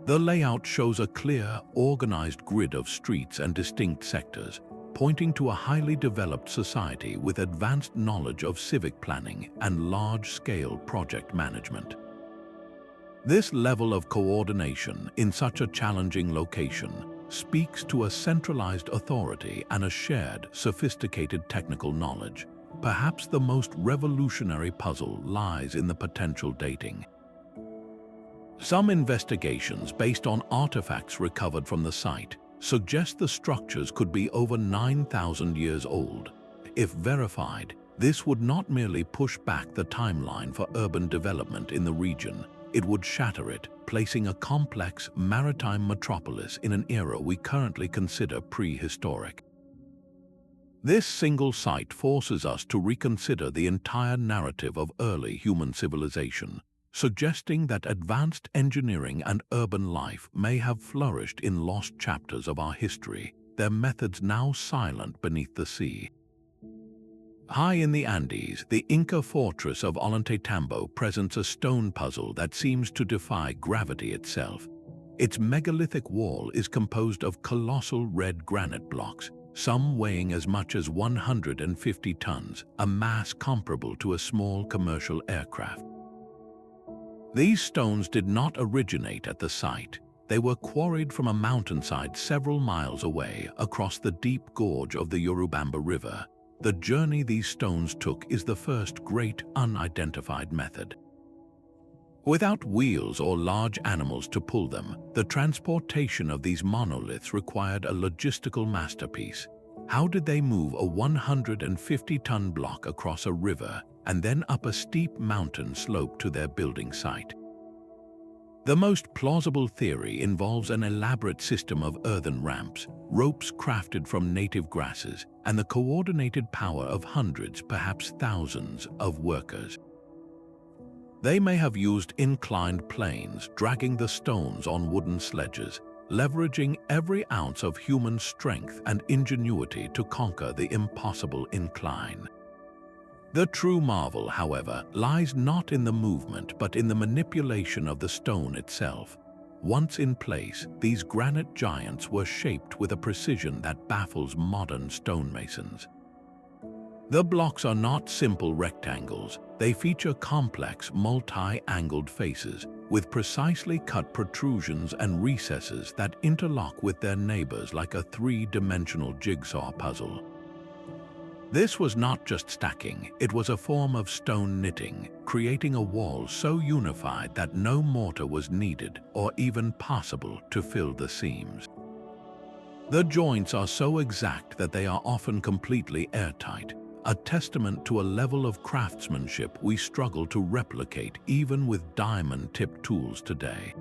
Speaker 1: The layout shows a clear, organized grid of streets and distinct sectors, pointing to a highly developed society with advanced knowledge of civic planning and large-scale project management. This level of coordination in such a challenging location speaks to a centralized authority and a shared, sophisticated technical knowledge. Perhaps the most revolutionary puzzle lies in the potential dating. Some investigations based on artifacts recovered from the site suggest the structures could be over 9,000 years old. If verified, this would not merely push back the timeline for urban development in the region, it would shatter it, placing a complex maritime metropolis in an era we currently consider prehistoric. This single site forces us to reconsider the entire narrative of early human civilization, suggesting that advanced engineering and urban life may have flourished in lost chapters of our history, their methods now silent beneath the sea. High in the Andes, the Inca fortress of Ollantaytambo presents a stone puzzle that seems to defy gravity itself. Its megalithic wall is composed of colossal red granite blocks, some weighing as much as 150 tons, a mass comparable to a small commercial aircraft. These stones did not originate at the site. They were quarried from a mountainside several miles away across the deep gorge of the Urubamba River. The journey these stones took is the first great unidentified method. Without wheels or large animals to pull them, the transportation of these monoliths required a logistical masterpiece. How did they move a 150-ton block across a river and then up a steep mountain slope to their building site? The most plausible theory involves an elaborate system of earthen ramps, ropes crafted from native grasses, and the coordinated power of hundreds, perhaps thousands, of workers. They may have used inclined planes, dragging the stones on wooden sledges, leveraging every ounce of human strength and ingenuity to conquer the impossible incline. The true marvel, however, lies not in the movement but in the manipulation of the stone itself. Once in place, these granite giants were shaped with a precision that baffles modern stonemasons. The blocks are not simple rectangles. They feature complex, multi-angled faces, with precisely cut protrusions and recesses that interlock with their neighbors like a three-dimensional jigsaw puzzle. This was not just stacking, it was a form of stone knitting, creating a wall so unified that no mortar was needed or even possible to fill the seams. The joints are so exact that they are often completely airtight, a testament to a level of craftsmanship we struggle to replicate even with diamond-tipped tools today.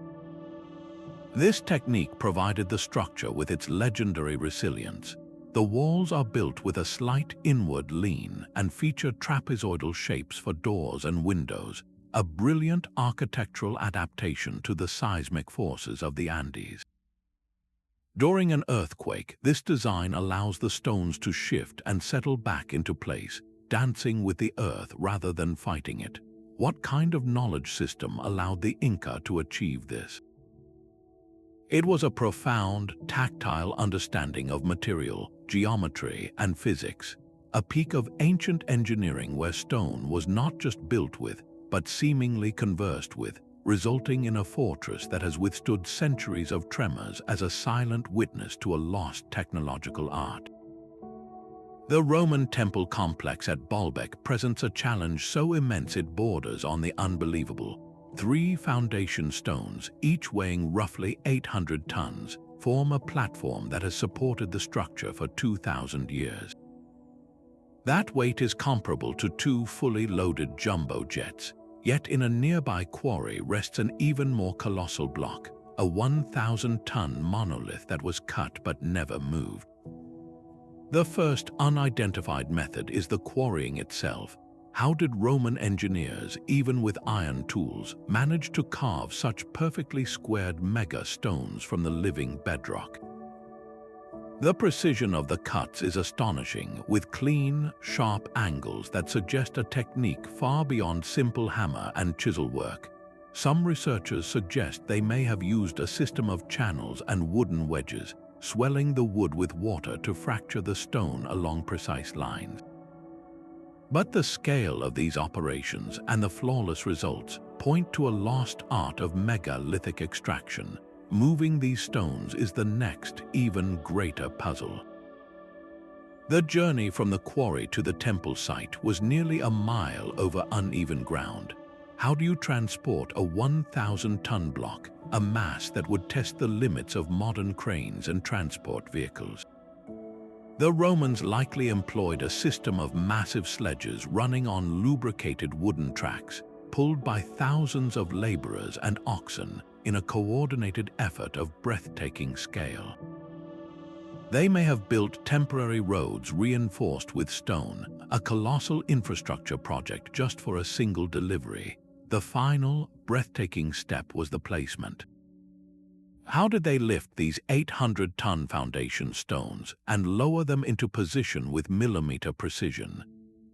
Speaker 1: This technique provided the structure with its legendary resilience. The walls are built with a slight inward lean and feature trapezoidal shapes for doors and windows, a brilliant architectural adaptation to the seismic forces of the Andes. During an earthquake, this design allows the stones to shift and settle back into place, dancing with the earth rather than fighting it. What kind of knowledge system allowed the Inca to achieve this? It was a profound, tactile understanding of material, geometry, and physics, a peak of ancient engineering where stone was not just built with, but seemingly conversed with, resulting in a fortress that has withstood centuries of tremors as a silent witness to a lost technological art. The Roman temple complex at Baalbek presents a challenge so immense it borders on the unbelievable. 3 foundation stones, each weighing roughly 800 tons, form a platform that has supported the structure for 2,000 years. That weight is comparable to 2 fully loaded jumbo jets. Yet in a nearby quarry rests an even more colossal block, a 1,000-ton monolith that was cut but never moved. The first unidentified method is the quarrying itself. How did Roman engineers, even with iron tools, manage to carve such perfectly squared mega stones from the living bedrock? The precision of the cuts is astonishing, with clean, sharp angles that suggest a technique far beyond simple hammer and chisel work. Some researchers suggest they may have used a system of channels and wooden wedges, swelling the wood with water to fracture the stone along precise lines. But the scale of these operations and the flawless results point to a lost art of megalithic extraction. Moving these stones is the next, even greater puzzle. The journey from the quarry to the temple site was nearly a mile over uneven ground. How do you transport a 1,000-ton block, a mass that would test the limits of modern cranes and transport vehicles? The Romans likely employed a system of massive sledges running on lubricated wooden tracks, pulled by thousands of laborers and oxen in a coordinated effort of breathtaking scale. They may have built temporary roads reinforced with stone, a colossal infrastructure project just for a single delivery. The final, breathtaking step was the placement. How did they lift these 800-ton foundation stones and lower them into position with millimeter precision?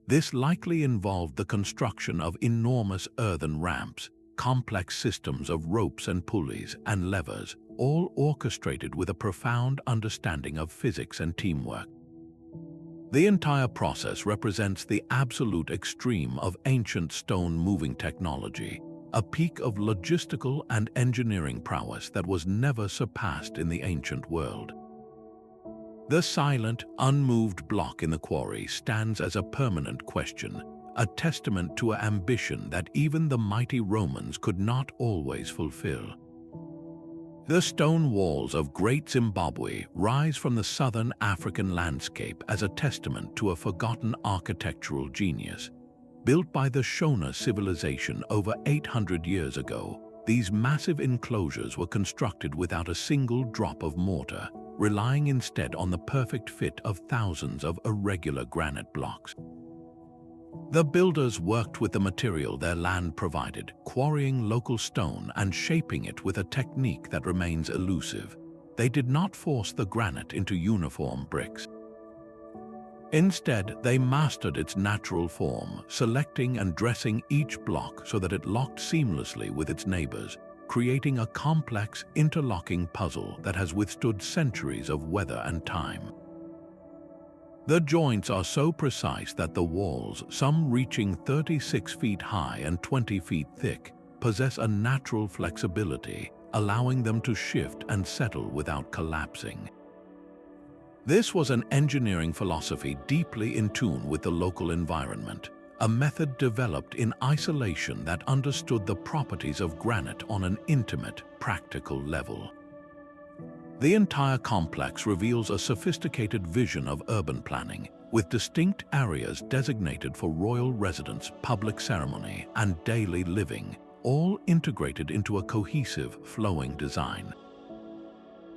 Speaker 1: This likely involved the construction of enormous earthen ramps, complex systems of ropes and pulleys and levers, all orchestrated with a profound understanding of physics and teamwork. The entire process represents the absolute extreme of ancient stone-moving technology, a peak of logistical and engineering prowess that was never surpassed in the ancient world. The silent, unmoved block in the quarry stands as a permanent question, a testament to an ambition that even the mighty Romans could not always fulfill. The stone walls of Great Zimbabwe rise from the southern African landscape as a testament to a forgotten architectural genius. Built by the Shona civilization over 800 years ago, these massive enclosures were constructed without a single drop of mortar, relying instead on the perfect fit of thousands of irregular granite blocks. The builders worked with the material their land provided, quarrying local stone and shaping it with a technique that remains elusive. they did not force the granite into uniform bricks. Instead, they mastered its natural form, selecting and dressing each block so that it locked seamlessly with its neighbors, creating a complex, interlocking puzzle that has withstood centuries of weather and time. The joints are so precise that the walls, some reaching 36 feet high and 20 feet thick, possess a natural flexibility, allowing them to shift and settle without collapsing. This was an engineering philosophy deeply in tune with the local environment, a method developed in isolation that understood the properties of granite on an intimate, practical level. The entire complex reveals a sophisticated vision of urban planning, with distinct areas designated for royal residence, public ceremony, and daily living, all integrated into a cohesive, flowing design.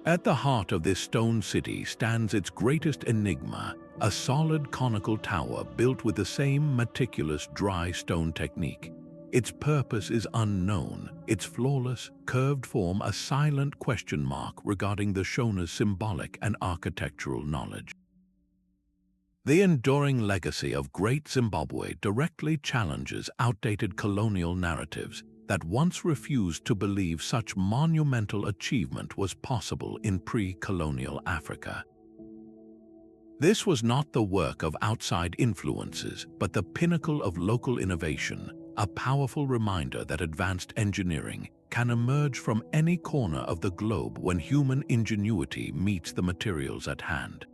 Speaker 1: At the heart of this stone city stands its greatest enigma, a solid conical tower built with the same meticulous dry stone technique. Its purpose is unknown, its flawless, curved form a silent question mark regarding the Shona's symbolic and architectural knowledge. The enduring legacy of Great Zimbabwe directly challenges outdated colonial narratives that once refused to believe such monumental achievement was possible in pre-colonial Africa. This was not the work of outside influences, but the pinnacle of local innovation, a powerful reminder that advanced engineering can emerge from any corner of the globe when human ingenuity meets the materials at hand.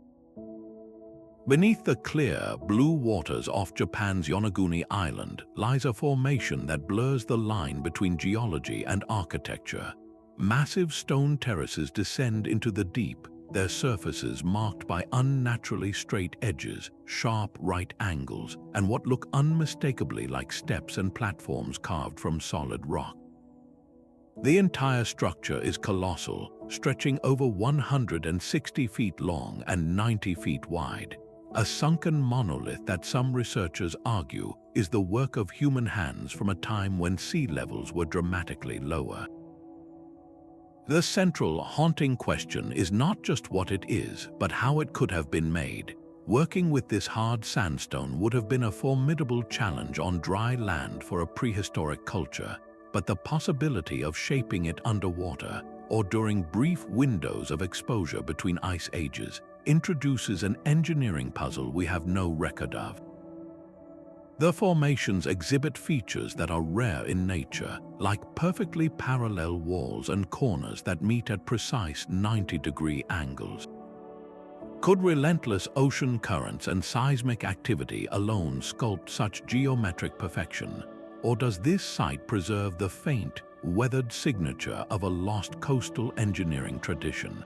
Speaker 1: Beneath the clear, blue waters off Japan's Yonaguni Island lies a formation that blurs the line between geology and architecture. Massive stone terraces descend into the deep, their surfaces marked by unnaturally straight edges, sharp right angles, and what look unmistakably like steps and platforms carved from solid rock. The entire structure is colossal, stretching over 160 feet long and 90 feet wide. A sunken monolith that some researchers argue is the work of human hands from a time when sea levels were dramatically lower. The central, haunting question is not just what it is, but how it could have been made. Working with this hard sandstone would have been a formidable challenge on dry land for a prehistoric culture, but the possibility of shaping it underwater, or during brief windows of exposure between ice ages, introduces an engineering puzzle we have no record of. The formations exhibit features that are rare in nature, like perfectly parallel walls and corners that meet at precise 90-degree angles. Could relentless ocean currents and seismic activity alone sculpt such geometric perfection, or does this site preserve the faint, weathered signature of a lost coastal engineering tradition?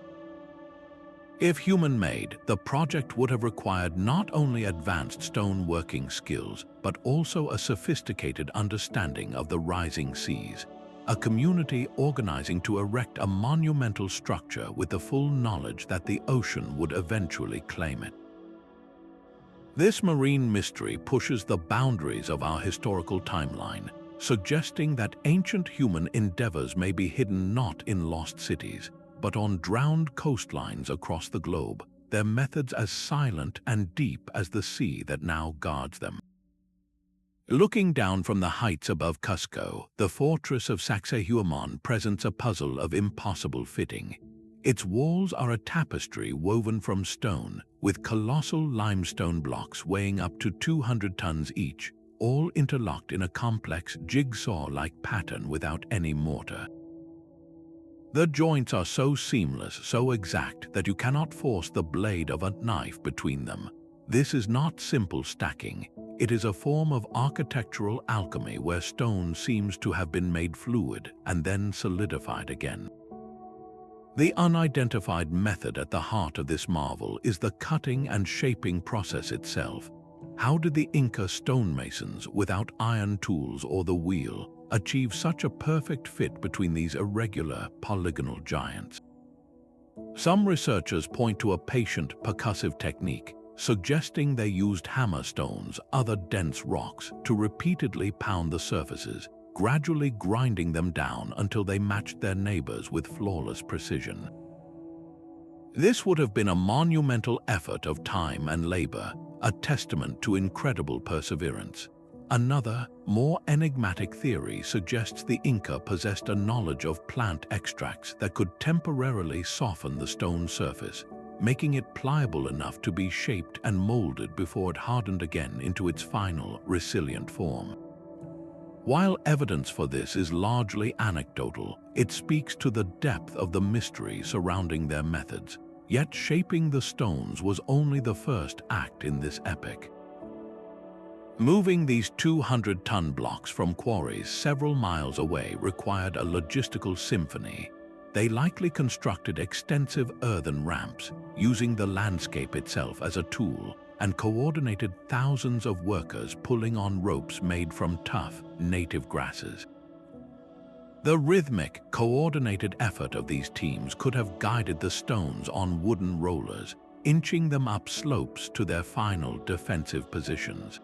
Speaker 1: If human-made, the project would have required not only advanced stone-working skills, but also a sophisticated understanding of the rising seas, a community organizing to erect a monumental structure with the full knowledge that the ocean would eventually claim it. This marine mystery pushes the boundaries of our historical timeline, suggesting that ancient human endeavors may be hidden not in lost cities, but on drowned coastlines across the globe, their methods as silent and deep as the sea that now guards them. Looking down from the heights above Cusco, the fortress of Saxehuaman presents a puzzle of impossible fitting. Its walls are a tapestry woven from stone, with colossal limestone blocks weighing up to 200 tons each, all interlocked in a complex jigsaw-like pattern without any mortar. The joints are so seamless, so exact, that you cannot force the blade of a knife between them. This is not simple stacking. It is a form of architectural alchemy where stone seems to have been made fluid and then solidified again. The unidentified method at the heart of this marvel is the cutting and shaping process itself. How did the Inca stonemasons, without iron tools or the wheel, achieve such a perfect fit between these irregular, polygonal giants? Some researchers point to a patient, percussive technique, suggesting they used hammer stones, other dense rocks, to repeatedly pound the surfaces, gradually grinding them down until they matched their neighbors with flawless precision. This would have been a monumental effort of time and labor, a testament to incredible perseverance. Another, more enigmatic theory suggests the Inca possessed a knowledge of plant extracts that could temporarily soften the stone surface, making it pliable enough to be shaped and molded before it hardened again into its final, resilient form. While evidence for this is largely anecdotal, it speaks to the depth of the mystery surrounding their methods. Yet shaping the stones was only the first act in this epic. Moving these 200-ton blocks from quarries several miles away required a logistical symphony. They likely constructed extensive earthen ramps, using the landscape itself as a tool, and coordinated thousands of workers pulling on ropes made from tough, native grasses. The rhythmic, coordinated effort of these teams could have guided the stones on wooden rollers, inching them up slopes to their final defensive positions.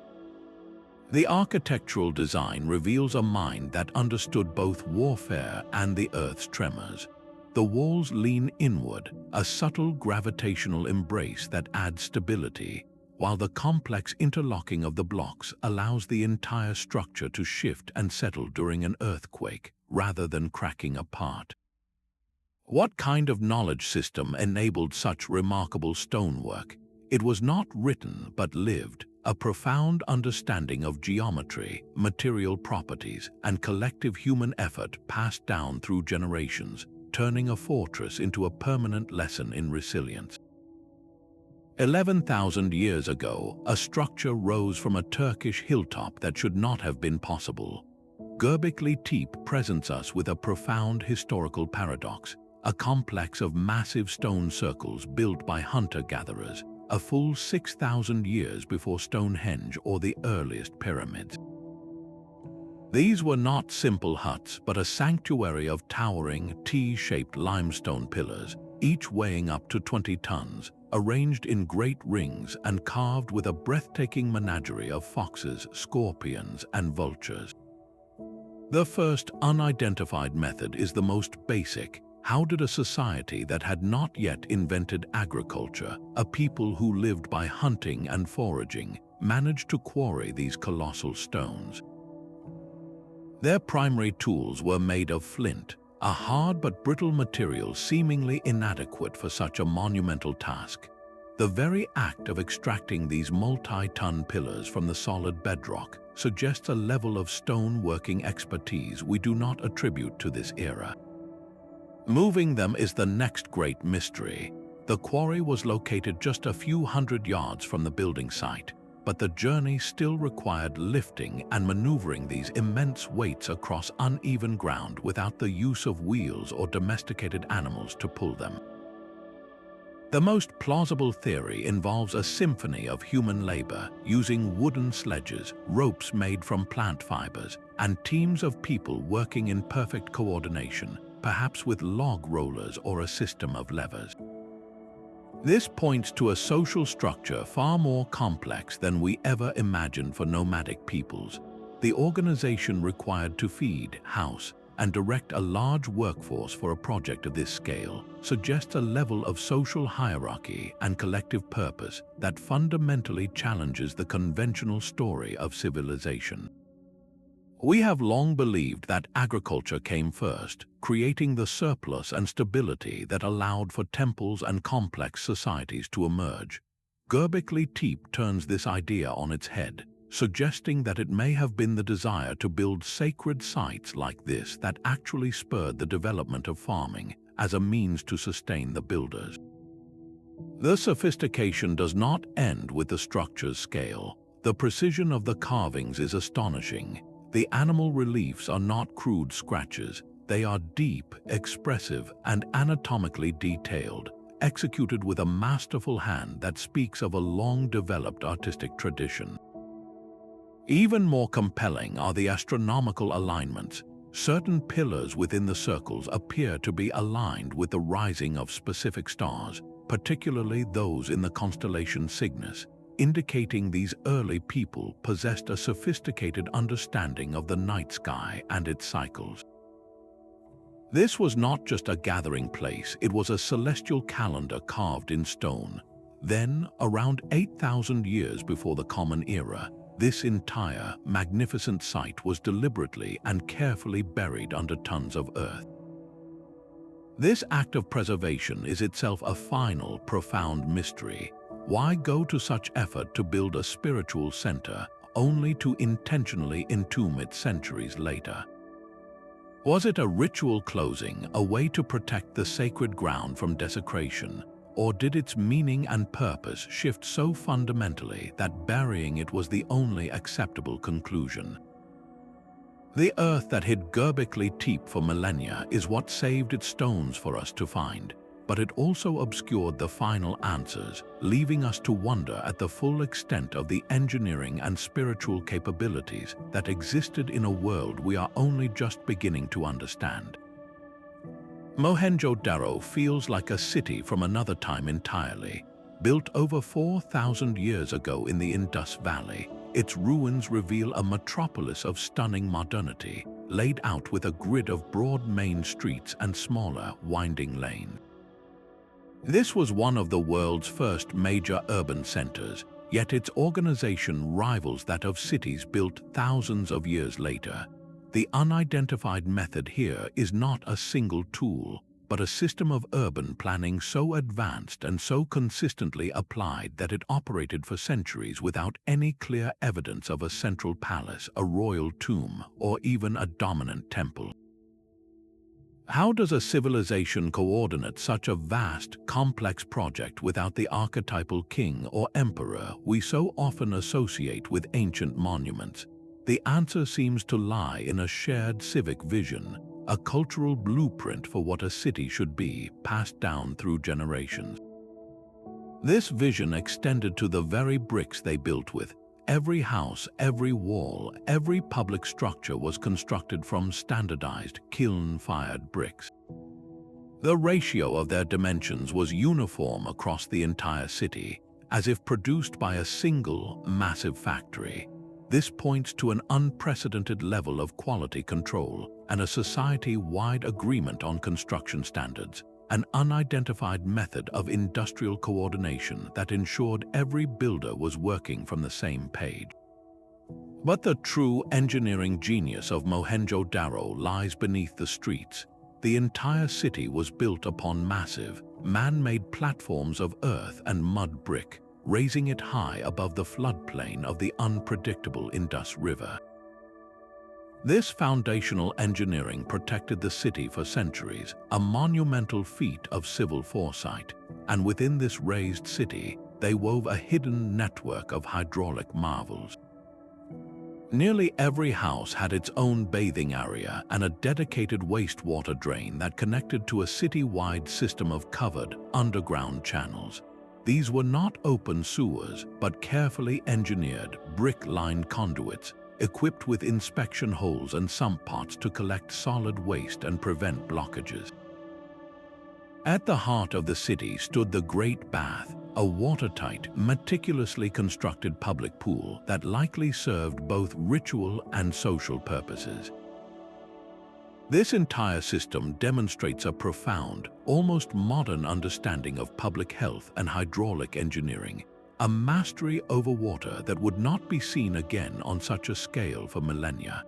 Speaker 1: The architectural design reveals a mind that understood both warfare and the Earth's tremors. The walls lean inward, a subtle gravitational embrace that adds stability, while the complex interlocking of the blocks allows the entire structure to shift and settle during an earthquake, rather than cracking apart. What kind of knowledge system enabled such remarkable stonework? It was not written but lived, a profound understanding of geometry, material properties, and collective human effort passed down through generations, turning a fortress into a permanent lesson in resilience. 11,000 years ago, a structure rose from a Turkish hilltop that should not have been possible. Göbekli Tepe presents us with a profound historical paradox, a complex of massive stone circles built by hunter-gatherers, a full 6,000 years before Stonehenge or the earliest pyramids. These were not simple huts, but a sanctuary of towering, T-shaped limestone pillars, each weighing up to 20 tons, arranged in great rings and carved with a breathtaking menagerie of foxes, scorpions, and vultures. The first unidentified method is the most basic. How did a society that had not yet invented agriculture, a people who lived by hunting and foraging, manage to quarry these colossal stones? Their primary tools were made of flint, a hard but brittle material seemingly inadequate for such a monumental task. The very act of extracting these multi-ton pillars from the solid bedrock suggests a level of stone-working expertise we do not attribute to this era. Moving them is the next great mystery. The quarry was located just a few hundred yards from the building site, but the journey still required lifting and maneuvering these immense weights across uneven ground without the use of wheels or domesticated animals to pull them. The most plausible theory involves a symphony of human labor using wooden sledges, ropes made from plant fibers, and teams of people working in perfect coordination, perhaps with log rollers or a system of levers. This points to a social structure far more complex than we ever imagined for nomadic peoples. The organization required to feed, house, and direct a large workforce for a project of this scale suggests a level of social hierarchy and collective purpose that fundamentally challenges the conventional story of civilization. We have long believed that agriculture came first, creating the surplus and stability that allowed for temples and complex societies to emerge. Göbekli Tepe turns this idea on its head, suggesting that it may have been the desire to build sacred sites like this that actually spurred the development of farming as a means to sustain the builders. The sophistication does not end with the structure's scale. The precision of the carvings is astonishing. The animal reliefs are not crude scratches. They are deep, expressive, and anatomically detailed, executed with a masterful hand that speaks of a long-developed artistic tradition. Even more compelling are the astronomical alignments. Certain pillars within the circles appear to be aligned with the rising of specific stars, particularly those in the constellation Cygnus, indicating these early people possessed a sophisticated understanding of the night sky and its cycles. This was not just a gathering place, it was a celestial calendar carved in stone. Then, around 8,000 years before the Common Era, this entire, magnificent site was deliberately and carefully buried under tons of earth. This act of preservation is itself a final, profound mystery. Why go to such effort to build a spiritual center, only to intentionally entomb it centuries later? Was it a ritual closing, a way to protect the sacred ground from desecration? Or did its meaning and purpose shift so fundamentally that burying it was the only acceptable conclusion? The earth that hid Göbekli Tepe for millennia is what saved its stones for us to find, but it also obscured the final answers, leaving us to wonder at the full extent of the engineering and spiritual capabilities that existed in a world we are only just beginning to understand. Mohenjo-Daro feels like a city from another time entirely. Built over 4,000 years ago in the Indus Valley, its ruins reveal a metropolis of stunning modernity, laid out with a grid of broad main streets and smaller, winding lanes. This was one of the world's first major urban centers, yet its organization rivals that of cities built thousands of years later. The unidentified method here is not a single tool, but a system of urban planning so advanced and so consistently applied that it operated for centuries without any clear evidence of a central palace, a royal tomb, or even a dominant temple. How does a civilization coordinate such a vast, complex project without the archetypal king or emperor we so often associate with ancient monuments? The answer seems to lie in a shared civic vision, a cultural blueprint for what a city should be, passed down through generations. This vision extended to the very bricks they built with. Every house, every wall, every public structure was constructed from standardized, kiln-fired bricks. The ratio of their dimensions was uniform across the entire city, as if produced by a single, massive factory. This points to an unprecedented level of quality control and a society-wide agreement on construction standards, an unidentified method of industrial coordination that ensured every builder was working from the same page. But the true engineering genius of Mohenjo-Daro lies beneath the streets. The entire city was built upon massive, man-made platforms of earth and mud brick, raising it high above the floodplain of the unpredictable Indus River. This foundational engineering protected the city for centuries, a monumental feat of civil foresight, and within this raised city, they wove a hidden network of hydraulic marvels. Nearly every house had its own bathing area and a dedicated wastewater drain that connected to a city-wide system of covered, underground channels. These were not open sewers, but carefully engineered, brick-lined conduits, equipped with inspection holes and sump pots to collect solid waste and prevent blockages. At the heart of the city stood the Great Bath, a watertight, meticulously constructed public pool that likely served both ritual and social purposes. This entire system demonstrates a profound, almost modern understanding of public health and hydraulic engineering, a mastery over water that would not be seen again on such a scale for millennia.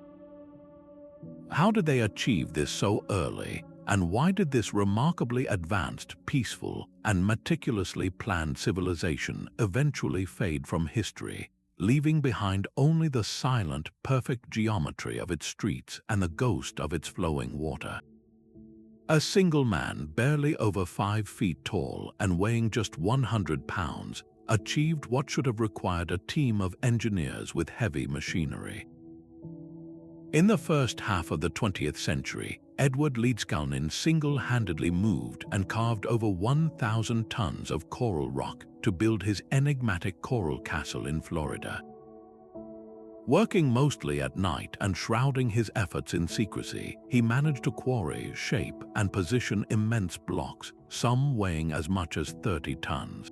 Speaker 1: How did they achieve this so early, and why did this remarkably advanced, peaceful, and meticulously planned civilization eventually fade from history, leaving behind only the silent, perfect geometry of its streets and the ghost of its flowing water? A single man, barely over 5 feet tall and weighing just 100 pounds, achieved what should have required a team of engineers with heavy machinery. In the first half of the 20th century, Edward Leedskalnin single-handedly moved and carved over 1,000 tons of coral rock to build his enigmatic coral castle in Florida. Working mostly at night and shrouding his efforts in secrecy, he managed to quarry, shape, and position immense blocks, some weighing as much as 30 tons.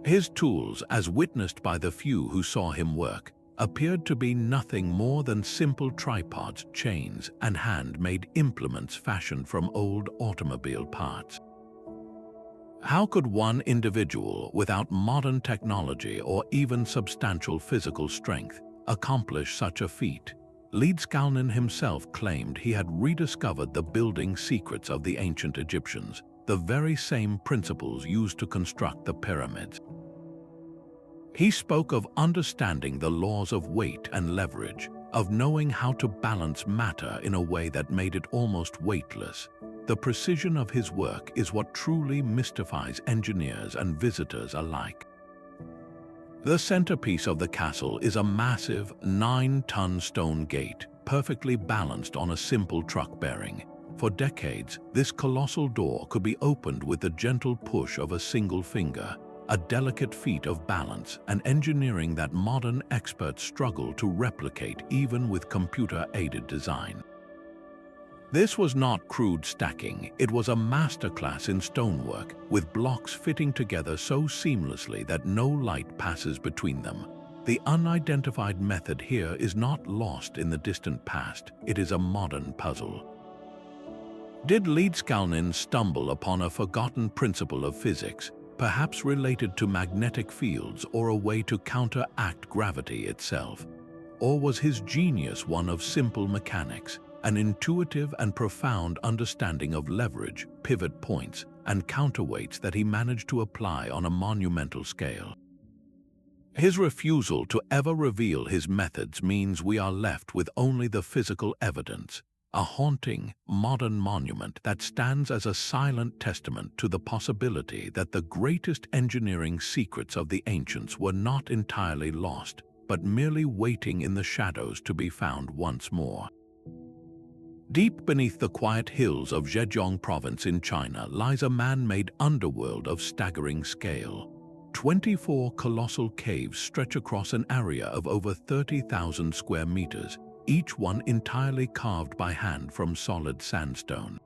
Speaker 1: His tools, as witnessed by the few who saw him work, appeared to be nothing more than simple tripods, chains, and hand-made implements fashioned from old automobile parts. How could one individual, without modern technology or even substantial physical strength, accomplish such a feat? Leedskalnin himself claimed he had rediscovered the building secrets of the ancient Egyptians, the very same principles used to construct the pyramids. He spoke of understanding the laws of weight and leverage, of knowing how to balance matter in a way that made it almost weightless. The precision of his work is what truly mystifies engineers and visitors alike. The centerpiece of the castle is a massive 9-ton stone gate, perfectly balanced on a simple truck bearing. For decades, this colossal door could be opened with the gentle push of a single finger, a delicate feat of balance and engineering that modern experts struggle to replicate even with computer-aided design. This was not crude stacking, it was a masterclass in stonework, with blocks fitting together so seamlessly that no light passes between them. The unidentified method here is not lost in the distant past, it is a modern puzzle. Did Leedskalnin stumble upon a forgotten principle of physics, perhaps related to magnetic fields or a way to counteract gravity itself? Or was his genius one of simple mechanics? An intuitive and profound understanding of leverage, pivot points, and counterweights that he managed to apply on a monumental scale. His refusal to ever reveal his methods means we are left with only the physical evidence, a haunting, modern monument that stands as a silent testament to the possibility that the greatest engineering secrets of the ancients were not entirely lost, but merely waiting in the shadows to be found once more. Deep beneath the quiet hills of Zhejiang province in China lies a man-made underworld of staggering scale. 24 colossal caves stretch across an area of over 30,000 square meters, each one entirely carved by hand from solid sandstone.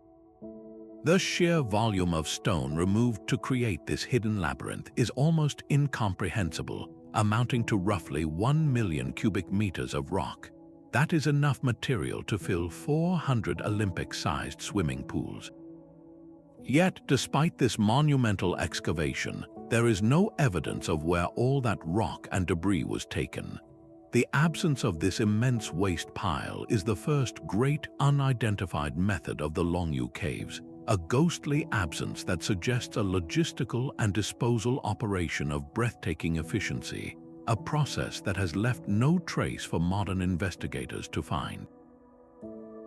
Speaker 1: The sheer volume of stone removed to create this hidden labyrinth is almost incomprehensible, amounting to roughly 1 million cubic meters of rock. That is enough material to fill 400 Olympic-sized swimming pools. Yet, despite this monumental excavation, there is no evidence of where all that rock and debris was taken. The absence of this immense waste pile is the first great unidentified method of the Longyu Caves, a ghostly absence that suggests a logistical and disposal operation of breathtaking efficiency, a process that has left no trace for modern investigators to find.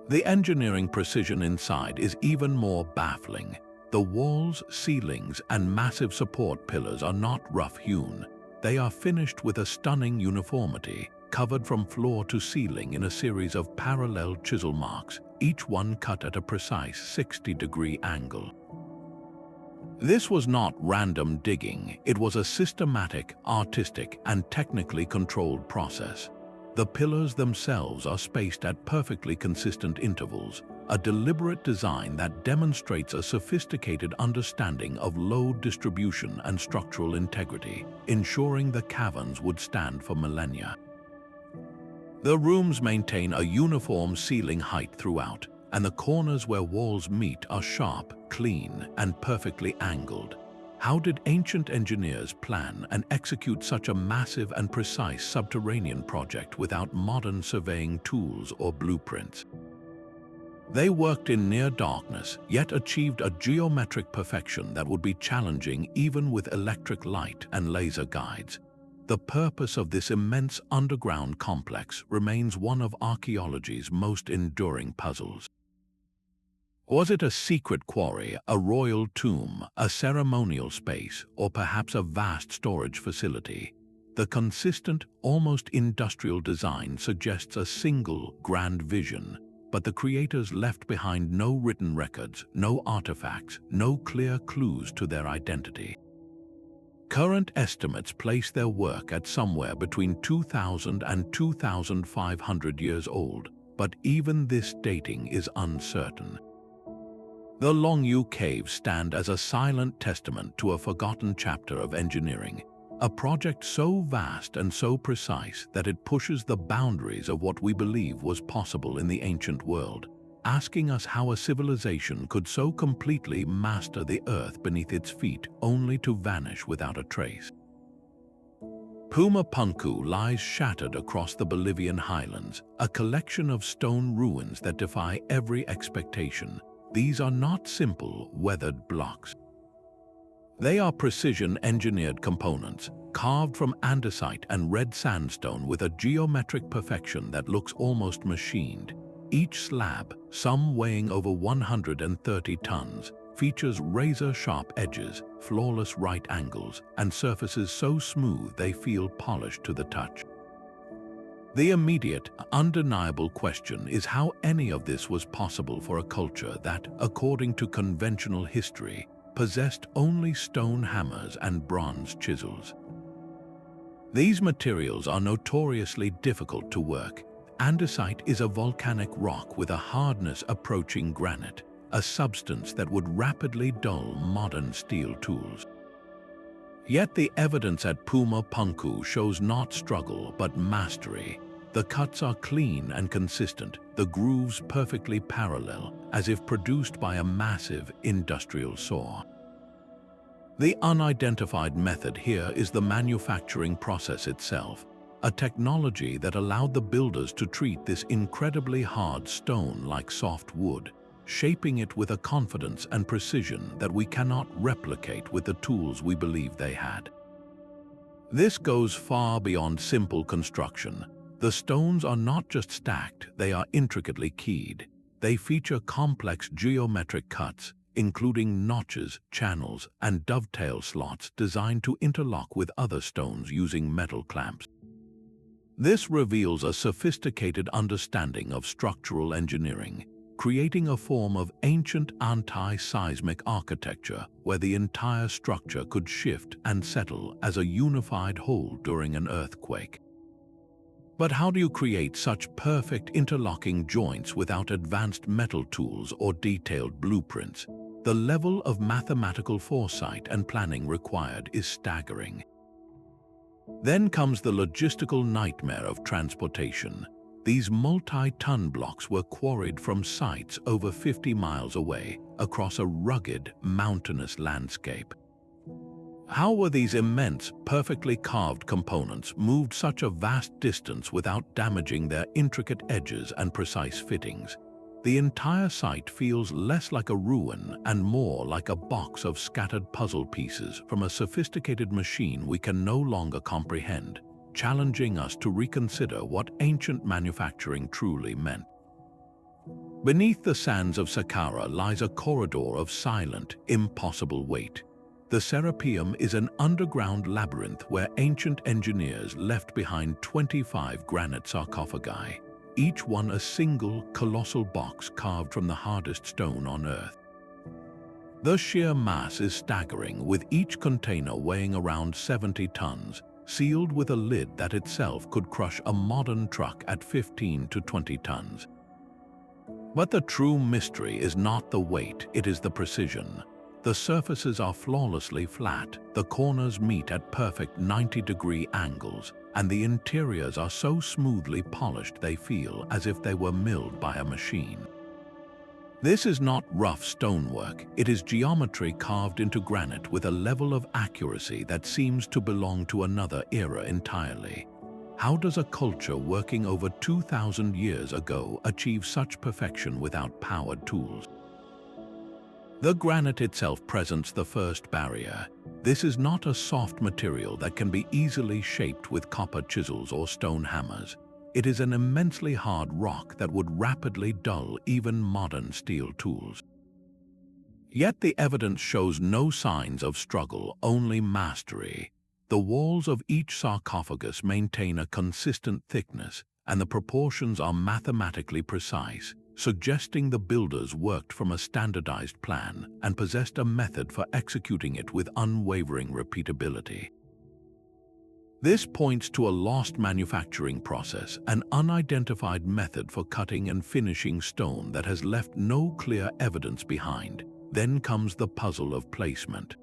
Speaker 1: The engineering precision inside is even more baffling. The walls, ceilings, and massive support pillars are not rough-hewn. They are finished with a stunning uniformity, covered from floor to ceiling in a series of parallel chisel marks, each one cut at a precise 60-degree angle. This was not random digging, it was a systematic, artistic, and technically controlled process. The pillars themselves are spaced at perfectly consistent intervals, a deliberate design that demonstrates a sophisticated understanding of load distribution and structural integrity, ensuring the caverns would stand for millennia. The rooms maintain a uniform ceiling height throughout, and the corners where walls meet are sharp, clean, and perfectly angled. How did ancient engineers plan and execute such a massive and precise subterranean project without modern surveying tools or blueprints? They worked in near darkness, yet achieved a geometric perfection that would be challenging even with electric light and laser guides. The purpose of this immense underground complex remains one of archaeology's most enduring puzzles. Was it a secret quarry, a royal tomb, a ceremonial space, or perhaps a vast storage facility? The consistent, almost industrial design suggests a single, grand vision, but the creators left behind no written records, no artifacts, no clear clues to their identity. Current estimates place their work at somewhere between 2,000 and 2,500 years old, but even this dating is uncertain. The Longyu Caves stand as a silent testament to a forgotten chapter of engineering. a project so vast and so precise that it pushes the boundaries of what we believe was possible in the ancient world, asking us how a civilization could so completely master the earth beneath its feet only to vanish without a trace. Pumapunku lies shattered across the Bolivian highlands, a collection of stone ruins that defy every expectation. These are not simple, weathered blocks. They are precision-engineered components, carved from andesite and red sandstone with a geometric perfection that looks almost machined. Each slab, some weighing over 130 tons, features razor-sharp edges, flawless right angles, and surfaces so smooth they feel polished to the touch. The immediate, undeniable question is how any of this was possible for a culture that, according to conventional history, possessed only stone hammers and bronze chisels. These materials are notoriously difficult to work. Andesite is a volcanic rock with a hardness approaching granite, a substance that would rapidly dull modern steel tools. Yet the evidence at Pumapunku shows not struggle but mastery. The cuts are clean and consistent, the grooves perfectly parallel, as if produced by a massive industrial saw. The unidentified method here is the manufacturing process itself, a technology that allowed the builders to treat this incredibly hard stone like soft wood, shaping it with a confidence and precision that we cannot replicate with the tools we believe they had. This goes far beyond simple construction. The stones are not just stacked, they are intricately keyed. They feature complex geometric cuts, including notches, channels, and dovetail slots designed to interlock with other stones using metal clamps. This reveals a sophisticated understanding of structural engineering, creating a form of ancient anti-seismic architecture where the entire structure could shift and settle as a unified whole during an earthquake. But how do you create such perfect interlocking joints without advanced metal tools or detailed blueprints? The level of mathematical foresight and planning required is staggering. Then comes the logistical nightmare of transportation. These multi-ton blocks were quarried from sites over 50 miles away, across a rugged, mountainous landscape. How were these immense, perfectly carved components moved such a vast distance without damaging their intricate edges and precise fittings? The entire site feels less like a ruin and more like a box of scattered puzzle pieces from a sophisticated machine we can no longer comprehend, challenging us to reconsider what ancient manufacturing truly meant. Beneath the sands of Saqqara lies a corridor of silent, impossible weight. The Serapeum is an underground labyrinth where ancient engineers left behind 25 granite sarcophagi, each one a single, colossal box carved from the hardest stone on Earth. The sheer mass is staggering, with each container weighing around 70 tons, sealed with a lid that itself could crush a modern truck at 15 to 20 tons. But the true mystery is not the weight, it is the precision. The surfaces are flawlessly flat, the corners meet at perfect 90-degree angles, and the interiors are so smoothly polished they feel as if they were milled by a machine. This is not rough stonework, it is geometry carved into granite with a level of accuracy that seems to belong to another era entirely. How does a culture working over 2,000 years ago achieve such perfection without powered tools? The granite itself presents the first barrier. This is not a soft material that can be easily shaped with copper chisels or stone hammers. It is an immensely hard rock that would rapidly dull even modern steel tools. Yet the evidence shows no signs of struggle, only mastery. The walls of each sarcophagus maintain a consistent thickness, and the proportions are mathematically precise, suggesting the builders worked from a standardized plan and possessed a method for executing it with unwavering repeatability. This points to a lost manufacturing process, an unidentified method for cutting and finishing stone that has left no clear evidence behind. Then comes the puzzle of placement.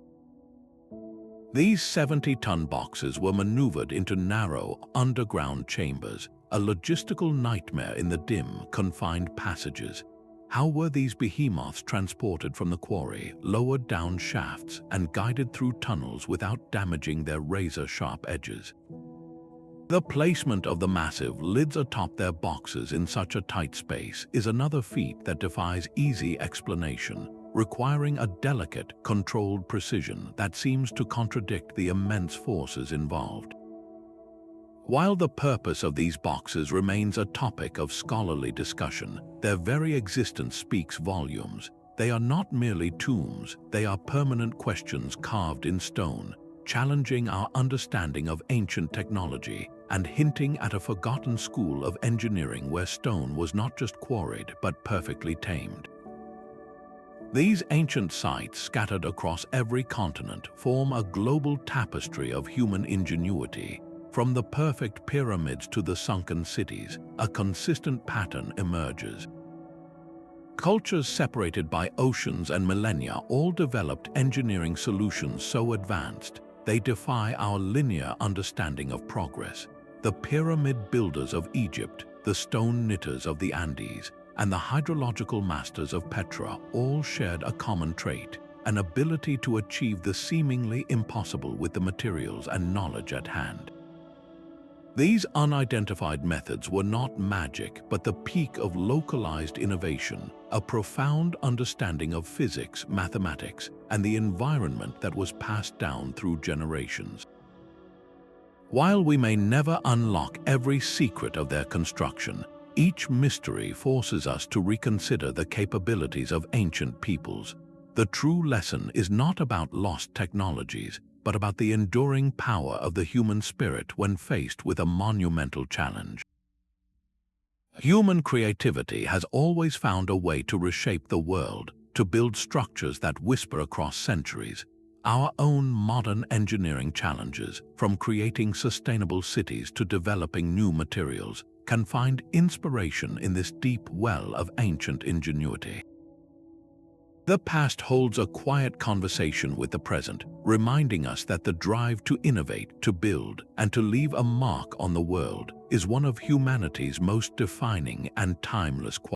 Speaker 1: These 70-ton boxes were maneuvered into narrow, underground chambers, a logistical nightmare in the dim, confined passages. How were these behemoths transported from the quarry, lowered down shafts, and guided through tunnels without damaging their razor-sharp edges? The placement of the massive lids atop their boxes in such a tight space is another feat that defies easy explanation, requiring a delicate, controlled precision that seems to contradict the immense forces involved. While the purpose of these boxes remains a topic of scholarly discussion, their very existence speaks volumes. They are not merely tombs, they are permanent questions carved in stone, challenging our understanding of ancient technology and hinting at a forgotten school of engineering where stone was not just quarried but perfectly tamed. These ancient sites, scattered across every continent, form a global tapestry of human ingenuity. From the perfect pyramids to the sunken cities, a consistent pattern emerges. Cultures separated by oceans and millennia all developed engineering solutions so advanced they defy our linear understanding of progress. The pyramid builders of Egypt, the stone knitters of the Andes, and the hydrological masters of Petra all shared a common trait, an ability to achieve the seemingly impossible with the materials and knowledge at hand. These unidentified methods were not magic, but the peak of localized innovation, a profound understanding of physics, mathematics, and the environment that was passed down through generations. While we may never unlock every secret of their construction, each mystery forces us to reconsider the capabilities of ancient peoples. The true lesson is not about lost technologies, but about the enduring power of the human spirit when faced with a monumental challenge. Human creativity has always found a way to reshape the world, to build structures that whisper across centuries. Our own modern engineering challenges, from creating sustainable cities to developing new materials, can find inspiration in this deep well of ancient ingenuity. The past holds a quiet conversation with the present, reminding us that the drive to innovate, to build, and to leave a mark on the world is one of humanity's most defining and timeless qualities.